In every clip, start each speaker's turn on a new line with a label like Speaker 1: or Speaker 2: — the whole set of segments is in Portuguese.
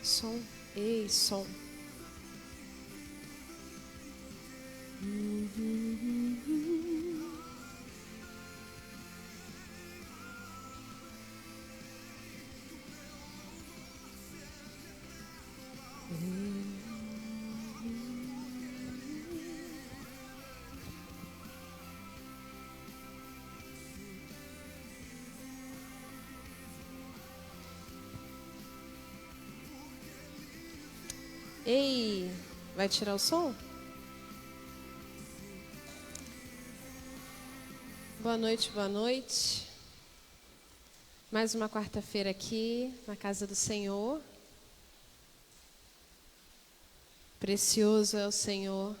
Speaker 1: Som. Ei, som. Ei, vai tirar o som? Boa noite, boa noite. Mais uma quarta-feira aqui na casa do Senhor. Precioso é o Senhor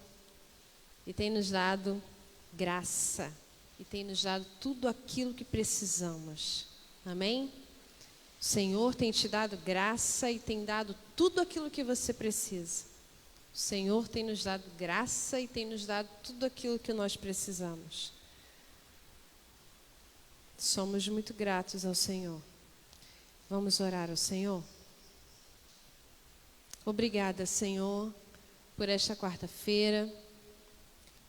Speaker 1: e tem nos dado graça e tem nos dado tudo aquilo que precisamos. Amém? O Senhor tem te dado graça e tem dado tudo aquilo que você precisa. O Senhor tem nos dado graça e tem nos dado tudo aquilo que nós precisamos. Somos muito gratos ao Senhor. Vamos orar ao Senhor? Obrigada, Senhor, por esta quarta-feira,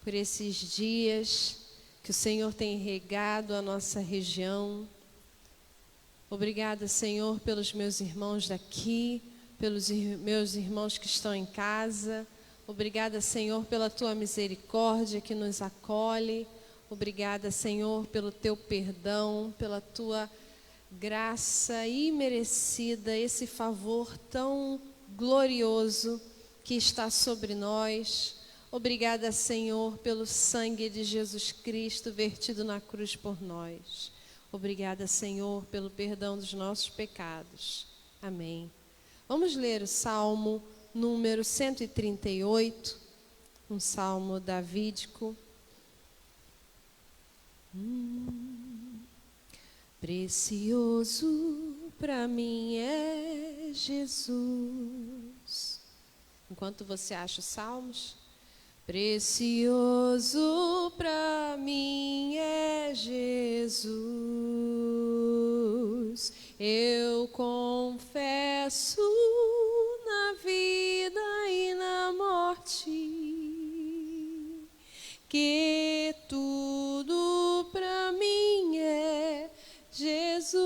Speaker 1: por esses dias que o Senhor tem regado a nossa região. Obrigada, Senhor, pelos meus irmãos daqui, pelos meus irmãos que estão em casa. Obrigada, Senhor, pela Tua misericórdia que nos acolhe. Obrigada, Senhor, pelo Teu perdão, pela Tua graça imerecida, esse favor tão glorioso que está sobre nós. Obrigada, Senhor, pelo sangue de Jesus Cristo vertido na cruz por nós. Obrigada, Senhor, pelo perdão dos nossos pecados. Amém. Vamos ler o Salmo número 138, um salmo davídico. Precioso para mim é Jesus. Enquanto você acha os salmos. Precioso para mim é Jesus, eu confesso na vida e na morte, que tudo para mim é Jesus.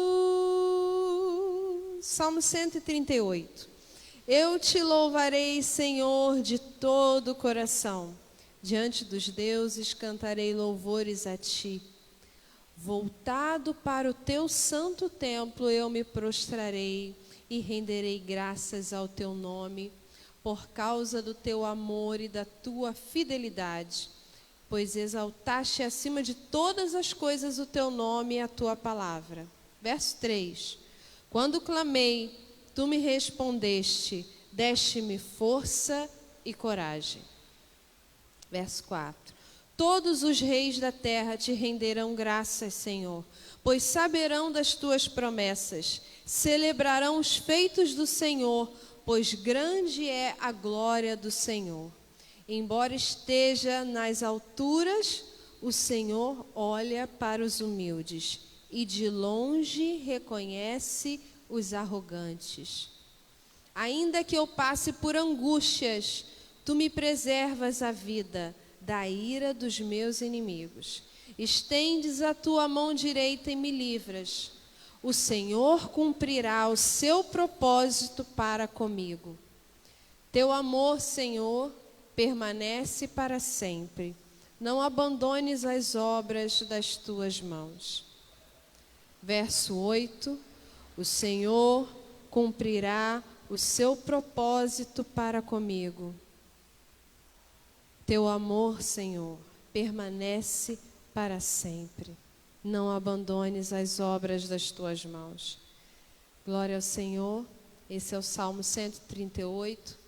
Speaker 1: Salmo 138. Eu te louvarei, Senhor, de todo o coração. Diante dos deuses cantarei louvores a ti. Voltado para o teu santo templo, eu me prostrarei e renderei graças ao teu nome, por causa do teu amor e da tua fidelidade, pois exaltaste acima de todas as coisas o teu nome e a tua palavra. Verso 3. Quando clamei, tu me respondeste, deste-me força e coragem. Verso 4. Todos os reis da terra te renderão graças, Senhor, pois saberão das tuas promessas, celebrarão os feitos do Senhor, pois grande é a glória do Senhor. Embora esteja nas alturas, o Senhor olha para os humildes e de longe reconhece os arrogantes. Ainda que eu passe por angústias, tu me preservas a vida da ira dos meus inimigos. Estendes a tua mão direita e me livras. O Senhor cumprirá o seu propósito para comigo. Teu amor, Senhor, permanece para sempre. Não abandones as obras das tuas mãos. Verso 8. O Senhor cumprirá o seu propósito para comigo. Teu amor, Senhor, permanece para sempre. Não abandones as obras das tuas mãos. Glória ao Senhor. Esse é o Salmo 138.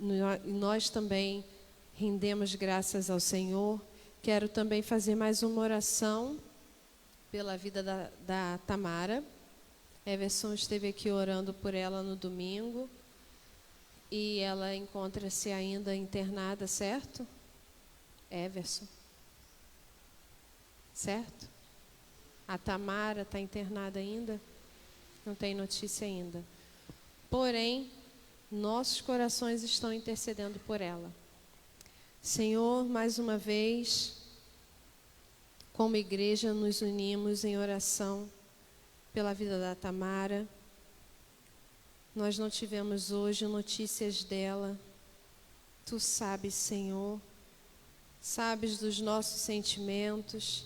Speaker 1: E nós também rendemos graças ao Senhor. Quero também fazer mais uma oração pela vida da Tamara. Everson esteve aqui orando por ela no domingo e ela encontra-se ainda internada, certo? Everson. Certo? A Tamara está internada ainda? Não tem notícia ainda. porém, nossos corações estão intercedendo por ela. Senhor, mais uma vez, como igreja, nos unimos em oração pela vida da Tamara. Nós não tivemos hoje notícias dela. Tu sabes, Senhor, sabes dos nossos sentimentos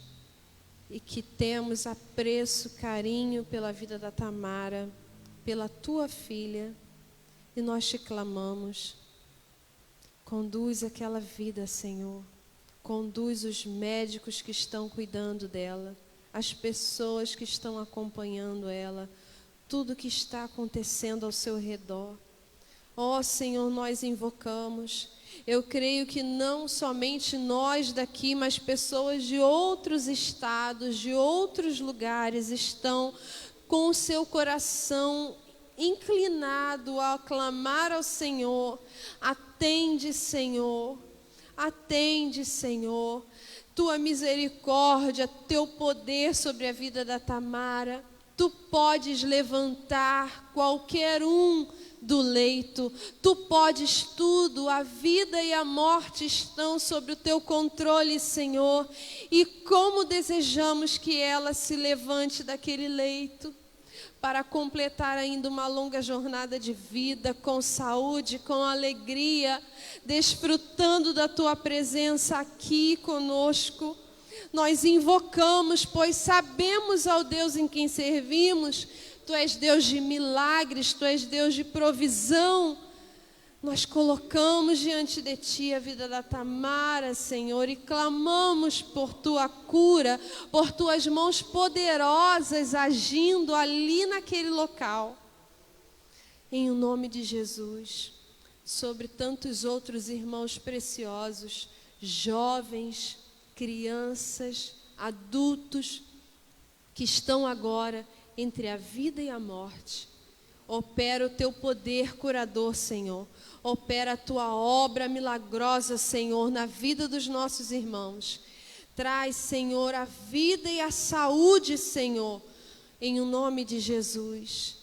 Speaker 1: e que temos apreço, carinho pela vida da Tamara, pela tua filha, e nós te clamamos. Conduz aquela vida, Senhor. Conduz os médicos que estão cuidando dela, as pessoas que estão acompanhando ela, tudo que está acontecendo ao seu redor. Ó Senhor, nós invocamos. Eu creio que não somente nós daqui, mas pessoas de outros estados, de outros lugares estão com o seu coração inclinado a clamar ao Senhor. Atende, Senhor. Atende, Senhor. Tua misericórdia, teu poder sobre a vida da Tamara. Tu podes levantar qualquer um do leito. Tu podes tudo. A vida e a morte estão sob o teu controle, Senhor. E como desejamos que ela se levante daquele leito para completar ainda uma longa jornada de vida, com saúde, com alegria, desfrutando da tua presença aqui conosco. Nós invocamos, pois sabemos ao Deus em quem servimos. Tu és Deus de milagres, Tu és Deus de provisão. Nós colocamos diante de Ti a vida da Tamara, Senhor, e clamamos por Tua cura, por Tuas mãos poderosas agindo ali naquele local. Em o nome de Jesus, sobre tantos outros irmãos preciosos, jovens, crianças, adultos, que estão agora entre a vida e a morte. Opera o Teu poder curador, Senhor. Opera a Tua obra milagrosa, Senhor, na vida dos nossos irmãos. Traz, Senhor, a vida e a saúde, Senhor, em o nome de Jesus.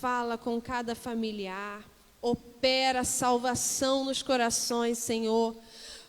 Speaker 1: Fala com cada familiar. Opera a salvação nos corações, Senhor.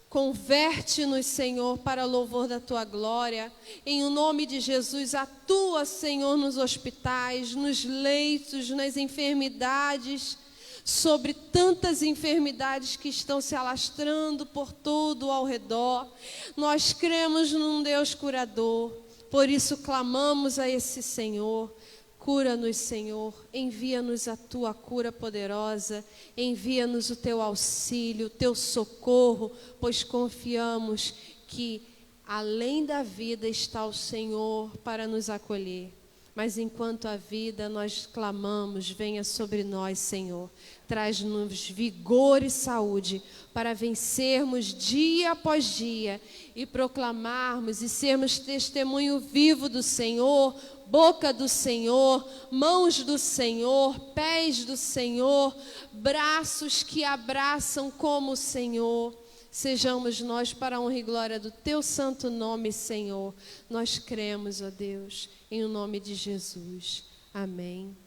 Speaker 1: Converte-nos, Senhor, para louvor da Tua glória. Em o nome de Jesus, atua, Senhor, nos hospitais, nos leitos, nas enfermidades, sobre tantas enfermidades que estão se alastrando por todo ao redor. Nós cremos num Deus curador, por isso clamamos a esse Senhor. Cura-nos, Senhor, envia-nos a Tua cura poderosa, envia-nos o Teu auxílio, o Teu socorro, pois confiamos que além da vida está o Senhor para nos acolher. Mas enquanto a vida, nós clamamos, venha sobre nós, Senhor. Traz-nos vigor e saúde para vencermos dia após dia e proclamarmos e sermos testemunho vivo do Senhor, boca do Senhor, mãos do Senhor, pés do Senhor, braços que abraçam como o Senhor. Sejamos nós para a honra e glória do Teu santo nome, Senhor. Nós cremos, ó Deus, em o nome de Jesus. Amém.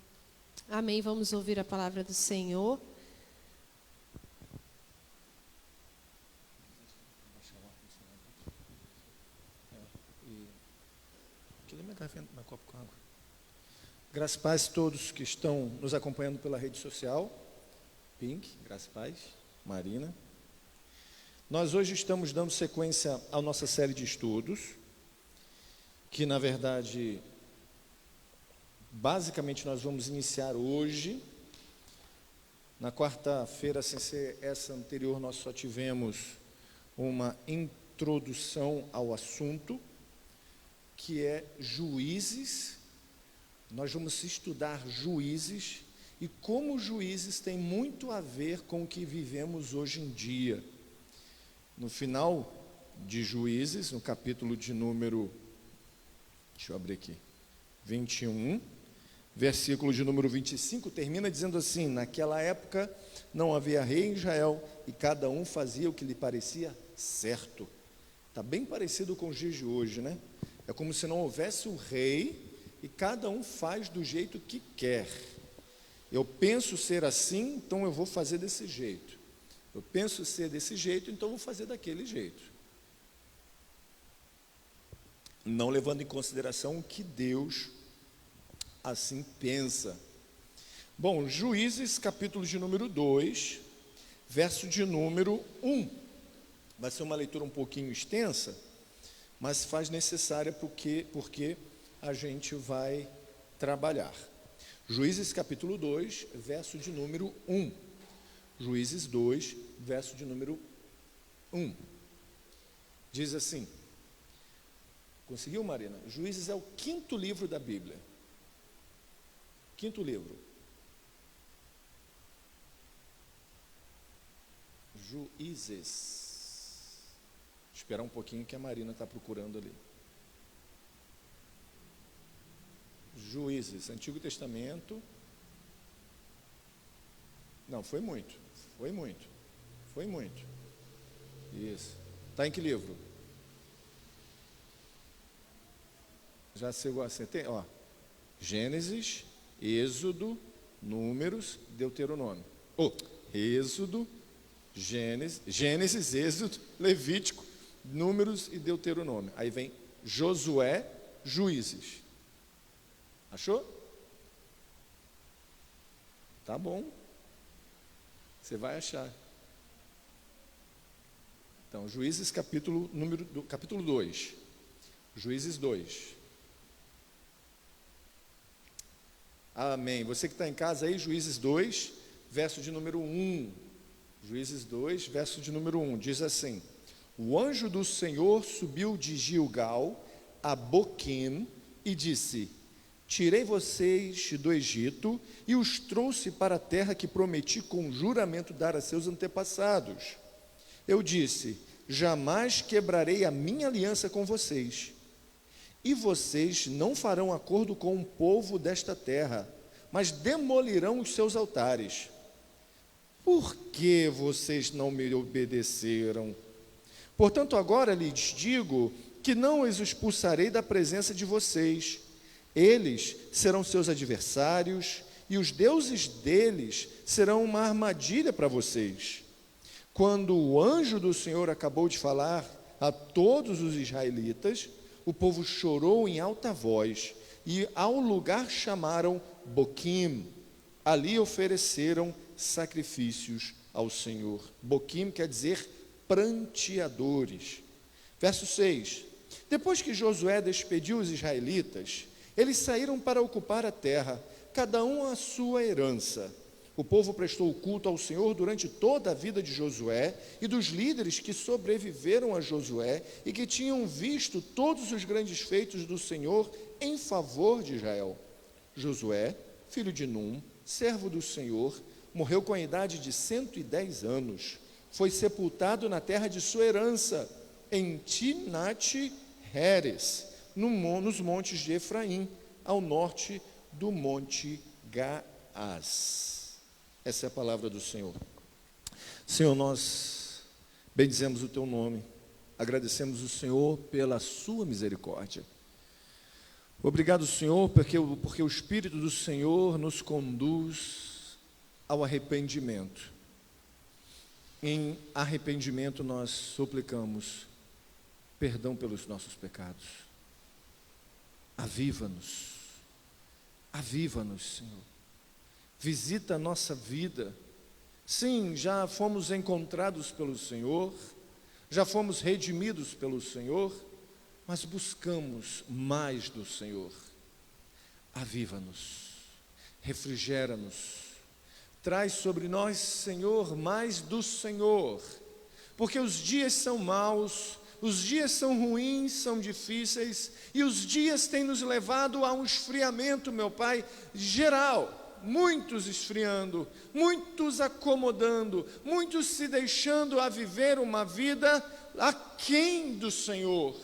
Speaker 1: Amém. Vamos ouvir a palavra do Senhor.
Speaker 2: Graças e paz a todos que estão nos acompanhando pela rede social. Pink, graças e paz. Marina. Nós hoje estamos dando sequência à nossa série de estudos, que na verdade, basicamente nós vamos iniciar hoje. Na quarta-feira, sem ser essa anterior, nós só tivemos uma introdução ao assunto, que é Juízes. Nós vamos estudar Juízes e como Juízes tem muito a ver com o que vivemos hoje em dia. No final de Juízes, no capítulo de número, deixa eu abrir aqui, 21, versículo de número 25, termina dizendo assim: naquela época não havia rei em Israel e cada um fazia o que lhe parecia certo. Está bem parecido com os dias de hoje, né? É como se não houvesse um rei e cada um faz do jeito que quer. Eu penso ser assim, então eu vou fazer desse jeito. Eu penso ser desse jeito, então eu vou fazer daquele jeito. Não levando em consideração o que Deus assim pensa. Bom, Juízes, capítulo de número 2, verso de número 1. Vai ser uma leitura um pouquinho extensa, mas faz necessária porque a gente vai trabalhar. Juízes capítulo 2, verso de número 1. Juízes 2, verso de número 1. Diz assim. Conseguiu, Marina? Juízes é o 5º livro da Bíblia. 5º livro. Juízes. Vou esperar um pouquinho que a Marina está procurando ali. Juízes, Antigo Testamento. Não, foi muito. Isso. Está em que livro? Já chegou assim, tem, ó. Gênesis, Êxodo, Números, Deuteronômio. Êxodo, Gênesis, Êxodo, Levítico, Números e Deuteronômio. Aí vem Josué, Juízes. Achou? Tá bom. Você vai achar. Então, Juízes capítulo 2. Juízes 2. Amém. Você que está em casa aí, Juízes 2, verso de número 1. Juízes 2, verso de número 1. Diz assim: O anjo do Senhor subiu de Gilgal a Boquim e disse: Tirei vocês do Egito e os trouxe para a terra que prometi com juramento dar a seus antepassados. Eu disse: Jamais quebrarei a minha aliança com vocês. E vocês não farão acordo com o povo desta terra, mas demolirão os seus altares. Por que vocês não me obedeceram? Portanto, agora lhes digo que não os expulsarei da presença de vocês. Eles serão seus adversários, e os deuses deles serão uma armadilha para vocês. Quando o anjo do Senhor acabou de falar a todos os israelitas, o povo chorou em alta voz, e ao lugar chamaram Boquim. Ali ofereceram sacrifícios ao Senhor. Boquim quer dizer pranteadores. Verso 6. Depois que Josué despediu os israelitas, eles saíram para ocupar a terra, cada um a sua herança. O povo prestou culto ao Senhor durante toda a vida de Josué e dos líderes que sobreviveram a Josué e que tinham visto todos os grandes feitos do Senhor em favor de Israel. Josué, filho de Num, servo do Senhor, morreu com a idade de 110 anos. Foi sepultado na terra de sua herança, em Timnat-Heres, nos montes de Efraim, ao norte do monte Gaás. Essa é a palavra do Senhor. Senhor, nós bendizemos o teu nome, agradecemos o Senhor pela sua misericórdia. Obrigado, Senhor, porque o Espírito do Senhor nos conduz ao arrependimento. Em arrependimento nós suplicamos perdão pelos nossos pecados. Aviva-nos, Senhor. Visita a nossa vida. Sim, já fomos encontrados pelo Senhor, já fomos redimidos pelo Senhor, mas buscamos mais do Senhor. Aviva-nos, refrigera-nos, traz sobre nós, Senhor, mais do Senhor, porque os dias são maus, os dias são ruins, são difíceis, e os dias têm nos levado a um esfriamento, meu Pai, geral. Muitos esfriando, muitos acomodando, muitos se deixando a viver uma vida aquém do Senhor.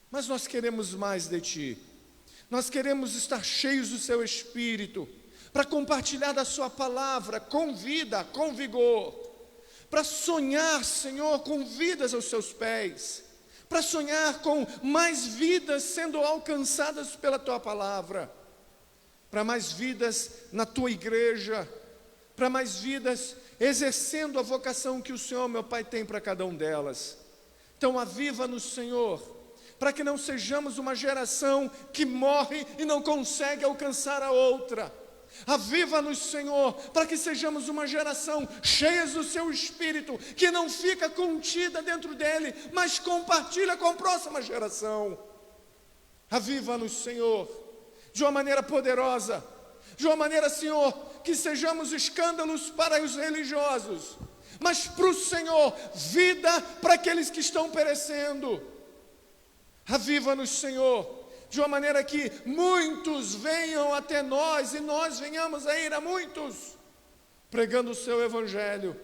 Speaker 2: Mas nós queremos mais de Ti. Nós queremos estar cheios do Seu Espírito, para compartilhar da Sua palavra com vida, com vigor, para sonhar, Senhor, com vidas aos Seus pés, para sonhar com mais vidas sendo alcançadas pela Tua palavra. para mais vidas na tua igreja, para mais vidas exercendo a vocação que o Senhor, meu Pai, tem para cada um delas. Então aviva-nos, Senhor, para que não sejamos uma geração que morre e não consegue alcançar a outra. Aviva-nos, Senhor, para que sejamos uma geração cheia do Seu Espírito, que não fica contida dentro dele, mas compartilha com a próxima geração. Aviva-nos, Senhor, de uma maneira poderosa, de uma maneira, Senhor, que sejamos escândalos para os religiosos, mas para o Senhor, vida para aqueles que estão perecendo. Aviva-nos, Senhor, de uma maneira que muitos venham até nós e nós venhamos a ir a muitos, pregando o Seu Evangelho,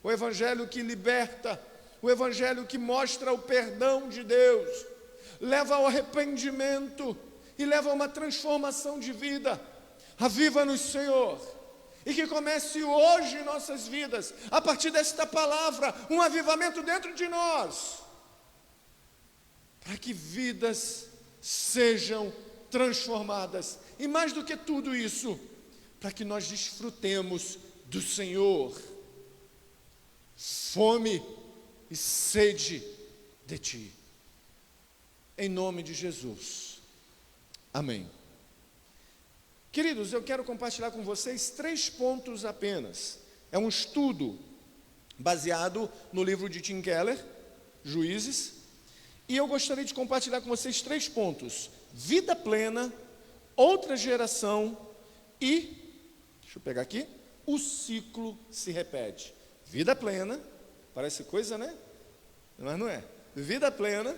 Speaker 2: o Evangelho que liberta, o Evangelho que mostra o perdão de Deus, leva ao arrependimento e leva a uma transformação de vida. Aviva-nos, Senhor, e que comece hoje em nossas vidas, a partir desta palavra, um avivamento dentro de nós, para que vidas sejam transformadas, e mais do que tudo isso, para que nós desfrutemos do Senhor, fome e sede de Ti, em nome de Jesus, amém. Queridos, eu quero compartilhar com vocês 3 pontos apenas. É um estudo baseado no livro de Tim Keller, Juízes, e eu gostaria de compartilhar com vocês 3 pontos: vida plena, outra geração e, deixa eu pegar aqui, o ciclo se repete. Vida plena, parece coisa, né? Mas não é. Vida plena,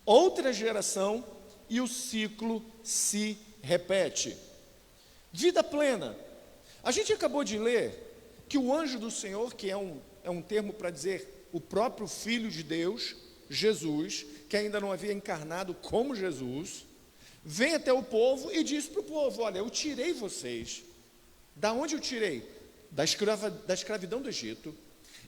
Speaker 2: outra geração e o ciclo se repete. Vida plena. A gente acabou de ler que o anjo do Senhor, que é um termo para dizer o próprio Filho de Deus, Jesus, que ainda não havia encarnado como Jesus, vem até o povo e diz para o povo: olha, eu tirei vocês. Da onde eu tirei? Da escravidão do Egito.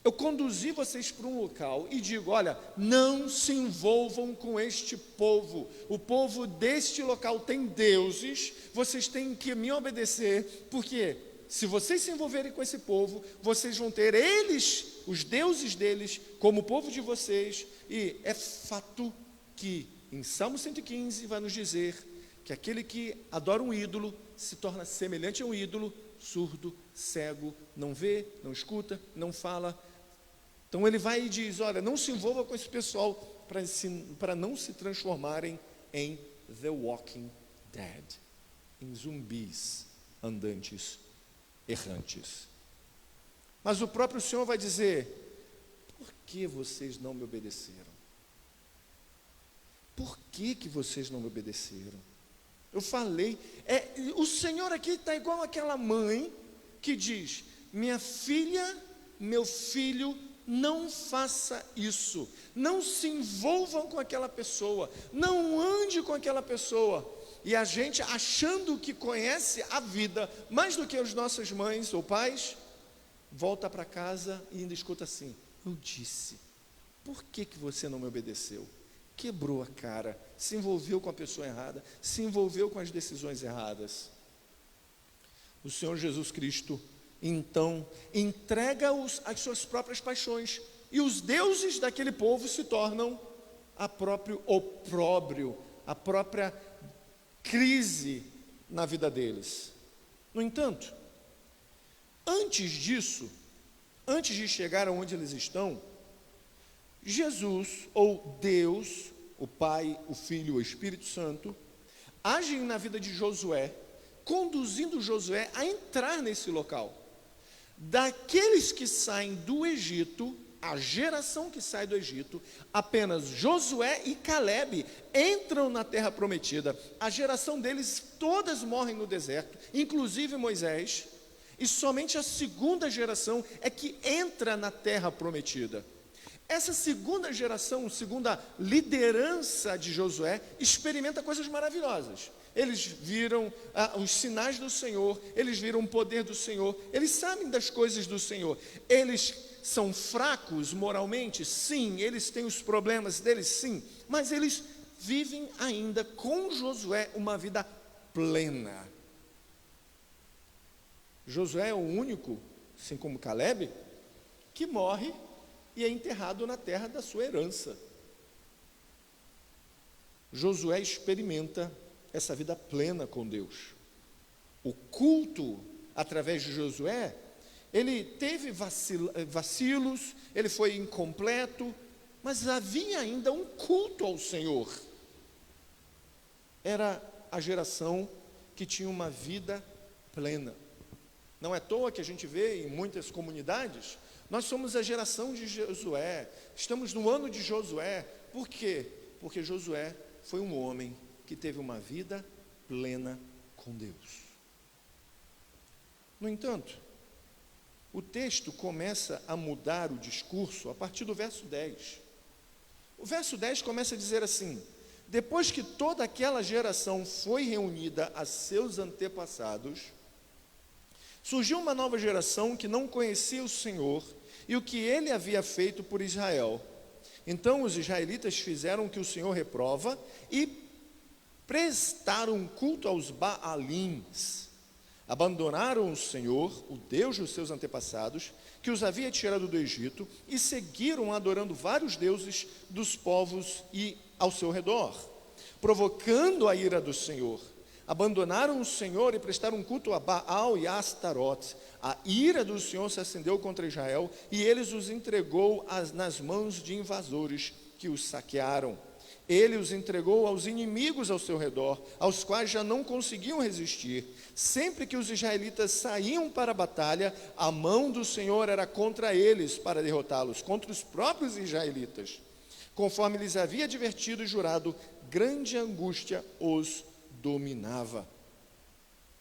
Speaker 2: Eu conduzi vocês para um local e digo: olha, não se envolvam com este povo. O povo deste local tem deuses, vocês têm que me obedecer, porque se vocês se envolverem com esse povo, vocês vão ter eles, os deuses deles, como povo de vocês. E é fato que em Salmo 115 vai nos dizer que aquele que adora um ídolo se torna semelhante a um ídolo, surdo, cego, não vê, não escuta, não fala. Então ele vai e diz: olha, não se envolva com esse pessoal para não se transformarem em The Walking Dead, em zumbis andantes, errantes. Mas o próprio Senhor vai dizer: por que vocês não me obedeceram? Por que vocês não me obedeceram? Eu falei, o Senhor aqui está igual aquela mãe que diz: minha filha, meu filho, não faça isso, não se envolvam com aquela pessoa, não ande com aquela pessoa. E a gente, achando que conhece a vida mais do que as nossas mães ou pais, volta para casa e ainda escuta assim: eu disse, por que você não me obedeceu? Quebrou a cara, se envolveu com a pessoa errada, se envolveu com as decisões erradas. O Senhor Jesus Cristo então entrega as suas próprias paixões, e os deuses daquele povo se tornam a próprio opróbrio, a própria crise na vida deles. No entanto, antes disso, antes de chegar aonde eles estão, Jesus, ou Deus, o Pai, o Filho, o Espírito Santo, agem na vida de Josué, conduzindo Josué a entrar nesse local. Daqueles que saem do Egito, a geração que sai do Egito, apenas Josué e Calebe entram na terra prometida. A geração deles todas morrem no deserto, inclusive Moisés, e somente a segunda geração é que entra na terra prometida. Essa segunda geração, segunda liderança de Josué, experimenta coisas maravilhosas. Eles viram os sinais do Senhor, eles viram o poder do Senhor, eles sabem das coisas do Senhor. Eles são fracos moralmente? Sim. Eles têm os problemas deles? Sim. Mas eles vivem ainda com Josué uma vida plena. Josué é o único, assim como Calebe, que morre e é enterrado na terra da sua herança. Josué experimenta essa vida plena com Deus. O culto, através de Josué, ele teve vacilos, ele foi incompleto, mas havia ainda um culto ao Senhor. Era a geração que tinha uma vida plena. Não é à toa que a gente vê em muitas comunidades, nós somos a geração de Josué, estamos no ano de Josué. Por quê? Porque Josué foi um homem que teve uma vida plena com Deus. No entanto, o texto começa a mudar o discurso a partir do verso 10. O verso 10 começa a dizer assim: depois que toda aquela geração foi reunida a seus antepassados, surgiu uma nova geração que não conhecia o Senhor e o que ele havia feito por Israel. Então os israelitas fizeram o que o Senhor reprova e prestaram culto aos Baalins. Abandonaram o Senhor, o Deus dos seus antepassados, que os havia tirado do Egito, e seguiram adorando vários deuses dos povos e ao seu redor, provocando a ira do Senhor. Abandonaram o Senhor e prestaram culto a Baal e a Astarote. A ira do Senhor se acendeu contra Israel, e eles os entregou nas mãos de invasores que os saquearam. Ele os entregou aos inimigos ao seu redor, aos quais já não conseguiam resistir. Sempre que os israelitas saíam para a batalha, a mão do Senhor era contra eles para derrotá-los, contra os próprios israelitas. Conforme lhes havia advertido e jurado, grande angústia os dominava.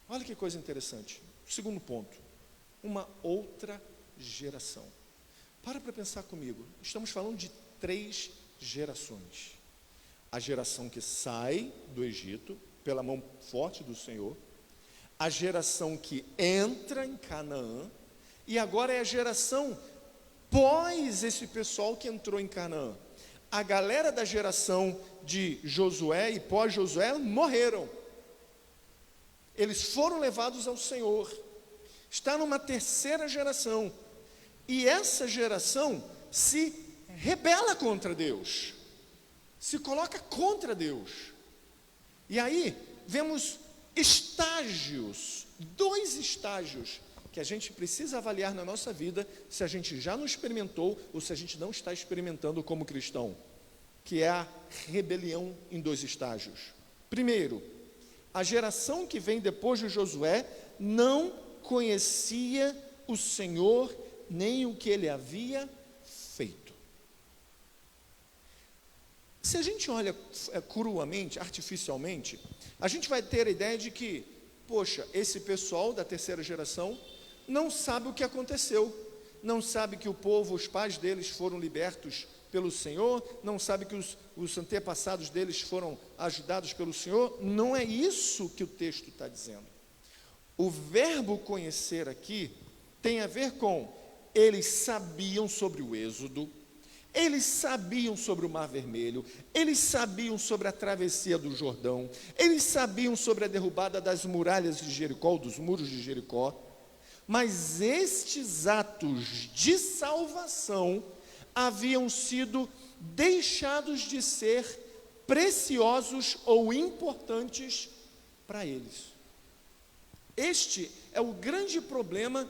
Speaker 2: Olha que coisa interessante. Segundo ponto, uma outra geração. Para pensar comigo, estamos falando de 3 gerações. A geração que sai do Egito pela mão forte do Senhor, a geração que entra em Canaã, e agora é a geração pós esse pessoal que entrou em Canaã. A galera da geração de Josué e pós-Josué morreram. Eles foram levados ao Senhor. Está numa 3ª geração. E essa geração se rebela contra Deus. Se coloca contra Deus. E aí, vemos estágios, 2 estágios, que a gente precisa avaliar na nossa vida, se a gente já não experimentou, ou se a gente não está experimentando como cristão, que é a rebelião em 2 estágios. Primeiro, a geração que vem depois de Josué, não conhecia o Senhor, nem o que ele havia feito. Se a gente olha cruamente, artificialmente, a gente vai ter a ideia de que, poxa, esse pessoal da 3ª geração não sabe o que aconteceu, não sabe que o povo, os pais deles foram libertos pelo Senhor, não sabe que os antepassados deles foram ajudados pelo Senhor. Não é isso que o texto está dizendo. O verbo conhecer aqui tem a ver com, eles sabiam sobre o Êxodo, eles sabiam sobre o Mar Vermelho, eles sabiam sobre a travessia do Jordão, eles sabiam sobre a derrubada das muralhas de Jericó, dos muros de Jericó, mas estes atos de salvação haviam sido deixados de ser preciosos ou importantes para eles. Este é o grande problema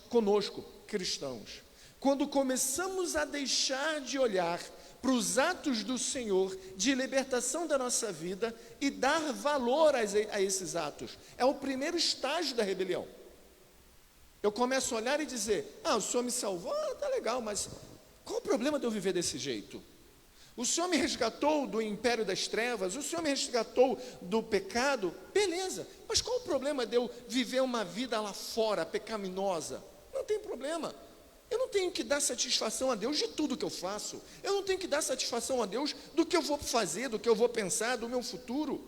Speaker 2: conosco, cristãos. Quando começamos a deixar de olhar para os atos do Senhor de libertação da nossa vida e dar valor a esses atos, é o primeiro estágio da rebelião. Eu começo a olhar e dizer, o Senhor me salvou, tá legal, mas qual o problema de eu viver desse jeito? O Senhor me resgatou do império das trevas, o Senhor me resgatou do pecado, beleza, mas qual o problema de eu viver uma vida lá fora, pecaminosa? Não tem problema. Eu não tenho que dar satisfação a Deus de tudo que eu faço. Eu não tenho que dar satisfação a Deus do que eu vou fazer, do que eu vou pensar, do meu futuro.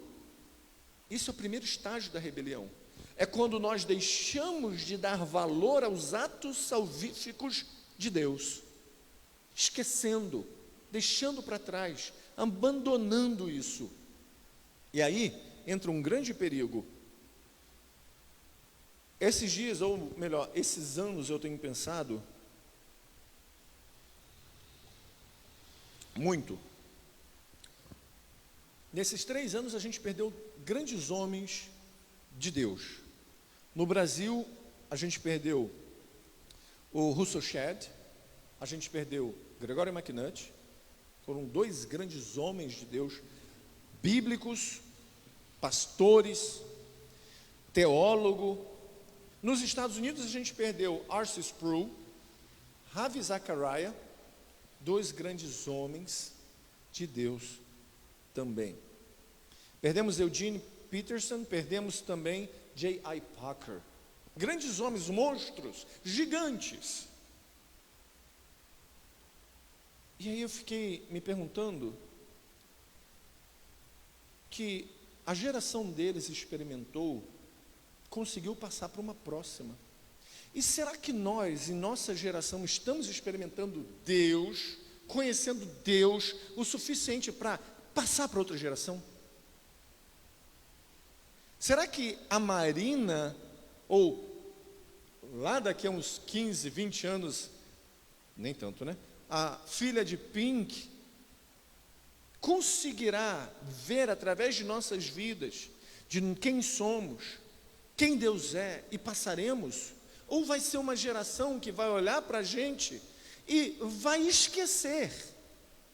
Speaker 2: Isso é o primeiro estágio da rebelião. É quando nós deixamos de dar valor aos atos salvíficos de Deus, esquecendo, deixando para trás, abandonando isso. E aí entra um grande perigo. Esses dias, ou melhor, esses anos eu tenho pensado muito. Nesses 3 anos a gente perdeu grandes homens de Deus. No Brasil, a gente perdeu o Russell Shedd, a gente perdeu Gregory McNutt. Foram 2 grandes homens de Deus, bíblicos, pastores, teólogo. Nos Estados Unidos a gente perdeu R.C. Sproul, Ravi Zachariah, 2 grandes homens de Deus também. Perdemos Eugene Peterson, perdemos também J.I. Packer. Grandes homens, monstros, gigantes. E aí eu fiquei me perguntando que a geração deles experimentou, conseguiu passar para uma próxima. E será que nós, em nossa geração, estamos experimentando Deus, conhecendo Deus o suficiente para passar para outra geração? Será que a Marina, ou lá daqui a uns 15, 20 anos, nem tanto, né? A filha de Pink conseguirá ver através de nossas vidas, de quem somos, quem Deus é, e passaremos? Ou vai ser uma geração que vai olhar para a gente e vai esquecer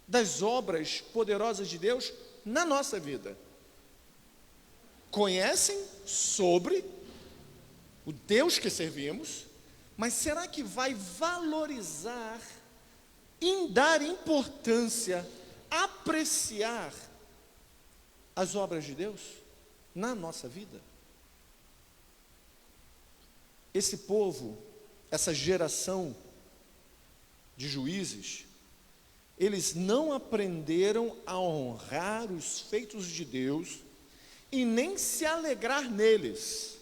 Speaker 2: das obras poderosas de Deus na nossa vida? Conhecem sobre o Deus que servimos, mas será que vai valorizar, em dar importância, apreciar as obras de Deus na nossa vida? Esse povo, essa geração de juízes, eles não aprenderam a honrar os feitos de Deus e nem se alegrar neles.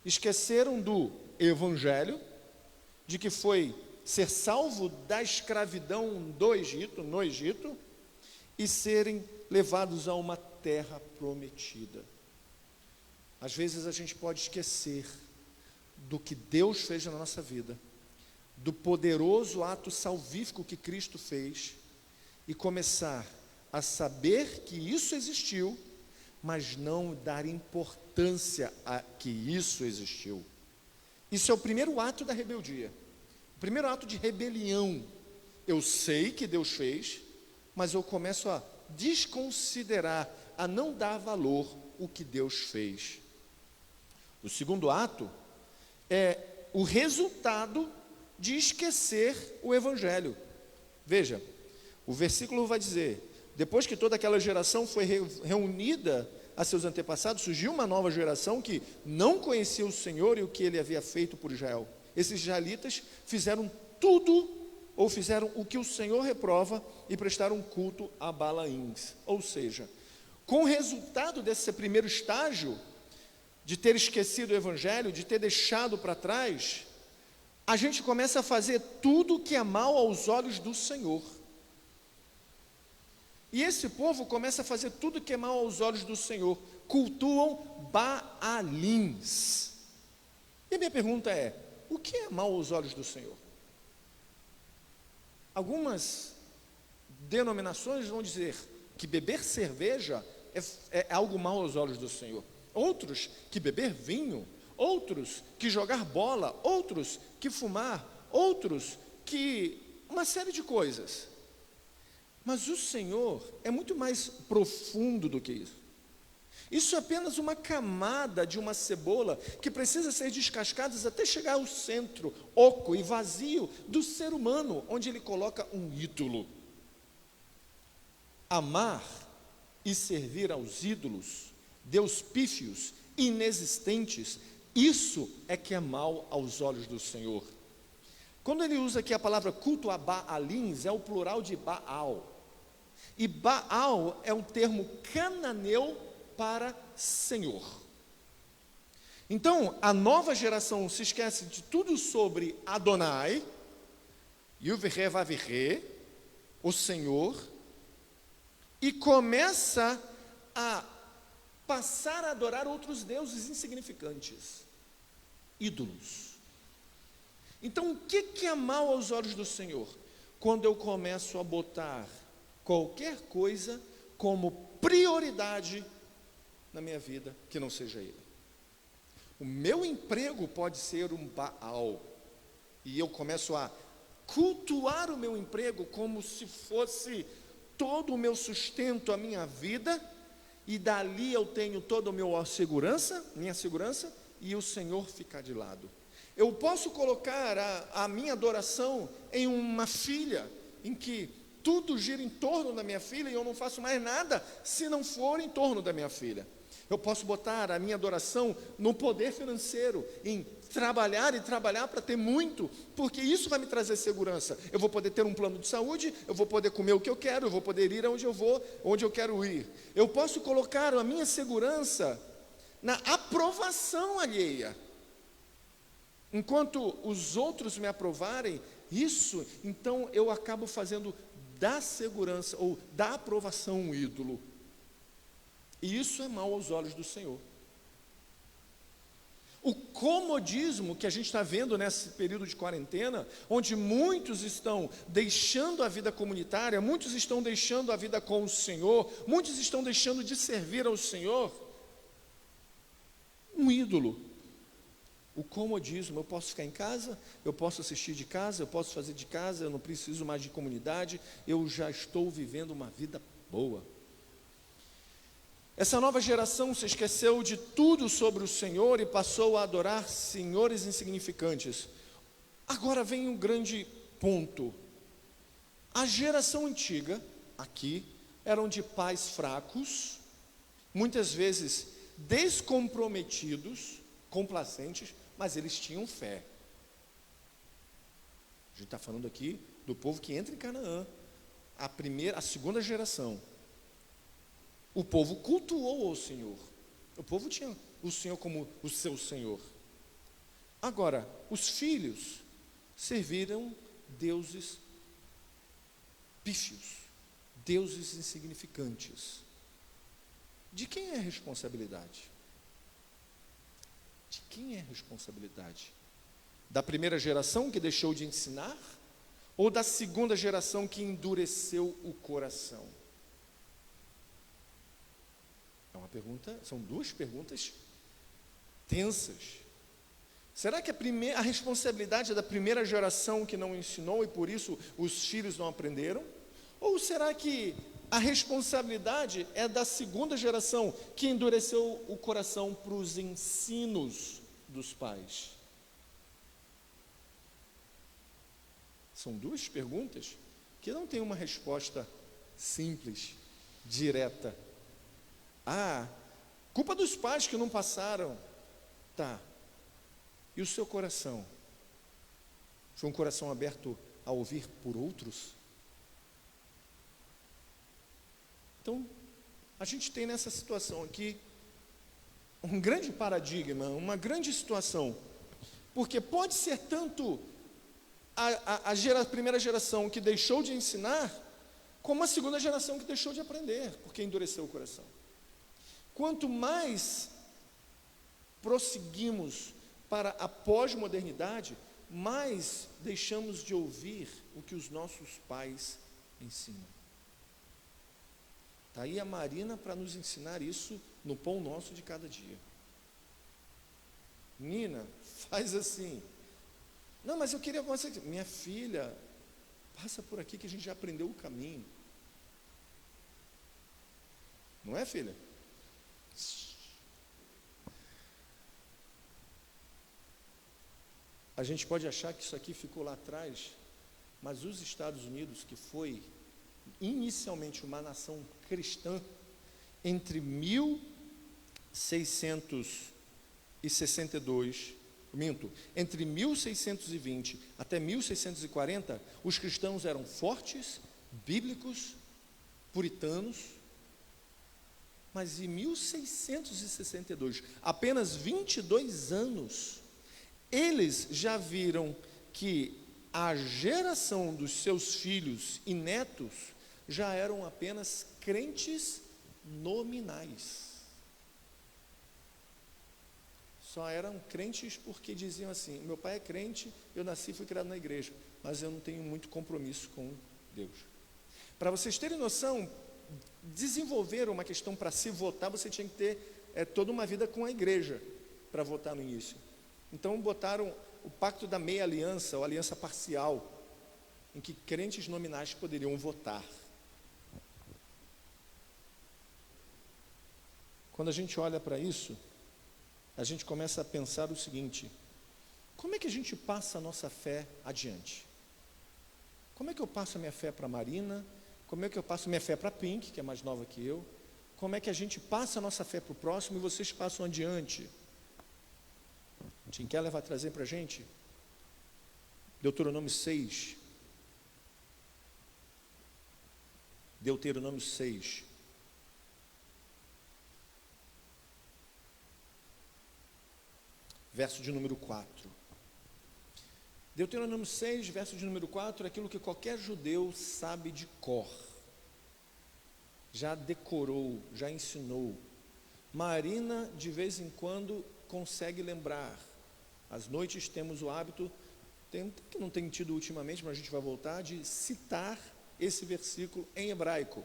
Speaker 2: Esqueceram do Evangelho, de que foi ser salvo da escravidão no Egito, e serem levados a uma terra prometida. Às vezes a gente pode esquecer do que Deus fez na nossa vida, do poderoso ato salvífico que Cristo fez, e começar a saber que isso existiu, mas não dar importância a que isso existiu. Isso é o primeiro ato da rebeldia, o primeiro ato de rebelião. Eu sei que Deus fez, mas eu começo a desconsiderar, a não dar valor o que Deus fez. O segundo ato é o resultado de esquecer o Evangelho. Veja, o versículo vai dizer: depois que toda aquela geração foi reunida a seus antepassados, surgiu uma nova geração que não conhecia o Senhor e o que Ele havia feito por Israel. Esses israelitas fizeram tudo, ou fizeram o que o Senhor reprova, e prestaram culto a Balaíns. Ou seja, com o resultado desse primeiro estágio, de ter esquecido o Evangelho, de ter deixado para trás, a gente começa a fazer tudo que é mal aos olhos do Senhor. E esse povo começa a fazer tudo que é mal aos olhos do Senhor. Cultuam Baalins. E a minha pergunta é: o que é mal aos olhos do Senhor? Algumas denominações vão dizer que beber cerveja é algo mal aos olhos do Senhor. Outros que beber vinho, outros que jogar bola, outros que fumar, outros que uma série de coisas. Mas o Senhor é muito mais profundo do que isso. Isso é apenas uma camada de uma cebola que precisa ser descascada até chegar ao centro oco e vazio do ser humano, onde ele coloca um ídolo. Amar e servir aos ídolos, Deus pífios, inexistentes, isso é que é mal aos olhos do Senhor. Quando ele usa aqui a palavra culto a Baalins, é o plural de Baal. E Baal é um termo cananeu para Senhor. Então, a nova geração se esquece de tudo sobre Adonai, Yuviré Vaviré, o Senhor, e começa a passar a adorar outros deuses insignificantes, ídolos. Então, o que é mal aos olhos do Senhor? Quando eu começo a botar qualquer coisa como prioridade na minha vida que não seja Ele. O meu emprego pode ser um Baal, e eu começo a cultuar o meu emprego como se fosse todo o meu sustento, a minha vida, e dali eu tenho toda a minha segurança, e o Senhor ficar de lado. Eu posso colocar a minha adoração em uma filha, em que tudo gira em torno da minha filha, e eu não faço mais nada se não for em torno da minha filha. Eu posso botar a minha adoração no poder financeiro, em trabalhar e trabalhar para ter muito, porque isso vai me trazer segurança. Eu vou poder ter um plano de saúde, eu vou poder comer o que eu quero, eu vou poder ir aonde eu vou, onde eu quero ir. Eu posso colocar a minha segurança na aprovação alheia. Enquanto os outros me aprovarem, isso, então eu acabo fazendo da segurança ou da aprovação um ídolo. E isso é mal aos olhos do Senhor. O comodismo que a gente está vendo nesse período de quarentena, onde muitos estão deixando a vida comunitária, muitos estão deixando a vida com o Senhor, muitos estão deixando de servir ao Senhor, um ídolo. O comodismo, eu posso ficar em casa, eu posso assistir de casa, eu posso fazer de casa, eu não preciso mais de comunidade, eu já estou vivendo uma vida boa. Essa nova geração se esqueceu de tudo sobre o Senhor e passou a adorar senhores insignificantes. Agora vem um grande ponto. A geração antiga, aqui, eram de pais fracos, muitas vezes descomprometidos, complacentes, mas eles tinham fé. A gente está falando aqui do povo que entra em Canaã, a segunda geração. O povo cultuou ao Senhor. O povo tinha o Senhor como o seu Senhor. Agora, os filhos serviram deuses pífios, deuses insignificantes. De quem é a responsabilidade? De quem é a responsabilidade? Da primeira geração que deixou de ensinar? Ou da segunda geração que endureceu o coração? É uma pergunta, são duas perguntas tensas. Será que a responsabilidade é da primeira geração que não ensinou e por isso os filhos não aprenderam? Ou será que a responsabilidade é da segunda geração que endureceu o coração para os ensinos dos pais? São duas perguntas que não têm uma resposta simples, direta. Culpa dos pais que não passaram. Tá. E o seu coração? Foi um coração aberto a ouvir por outros? Então, a gente tem nessa situação aqui um grande paradigma, uma grande situação, porque pode ser tanto a primeira geração que deixou de ensinar, como a segunda geração que deixou de aprender, porque endureceu o coração. Quanto mais prosseguimos para a pós-modernidade, mais deixamos de ouvir o que os nossos pais ensinam. Está aí a Marina para nos ensinar isso no pão nosso de cada dia. Nina, faz assim. Não, mas eu queria você. Minha filha, passa por aqui que a gente já aprendeu o caminho. Não é, filha? A gente pode achar que isso aqui ficou lá atrás, mas os Estados Unidos, que foi inicialmente uma nação cristã, entre 1620 até 1640, os cristãos eram fortes, bíblicos, puritanos, mas em 1662, apenas 22 anos, eles já viram que a geração dos seus filhos e netos já eram apenas crentes nominais. só eram crentes porque diziam assim: meu pai é crente, eu nasci e fui criado na igreja, mas eu não tenho muito compromisso com Deus. Para vocês terem noção, desenvolver uma questão para se votar, você tinha que ter toda uma vida com a igreja para votar no início. Então botaram o pacto da meia aliança, ou aliança parcial, em que crentes nominais poderiam votar. Quando a gente olha para isso, a gente começa a pensar o seguinte: como é que a gente passa a nossa fé adiante? Como é que eu passo a minha fé para a Marina? Como é que eu passo a minha fé para a Pink, que é mais nova que eu? Como é que a gente passa a nossa fé para o próximo e vocês passam adiante? Tim Keller vai trazer para a gente Deuteronômio 6. Deuteronômio 6. Verso de número 4. Deuteronômio 6, verso de número 4, é aquilo que qualquer judeu sabe de cor. Já decorou, já ensinou. Marina, de vez em quando, consegue lembrar. Às noites temos o hábito, que não tem tido ultimamente, mas a gente vai voltar, de citar esse versículo em hebraico.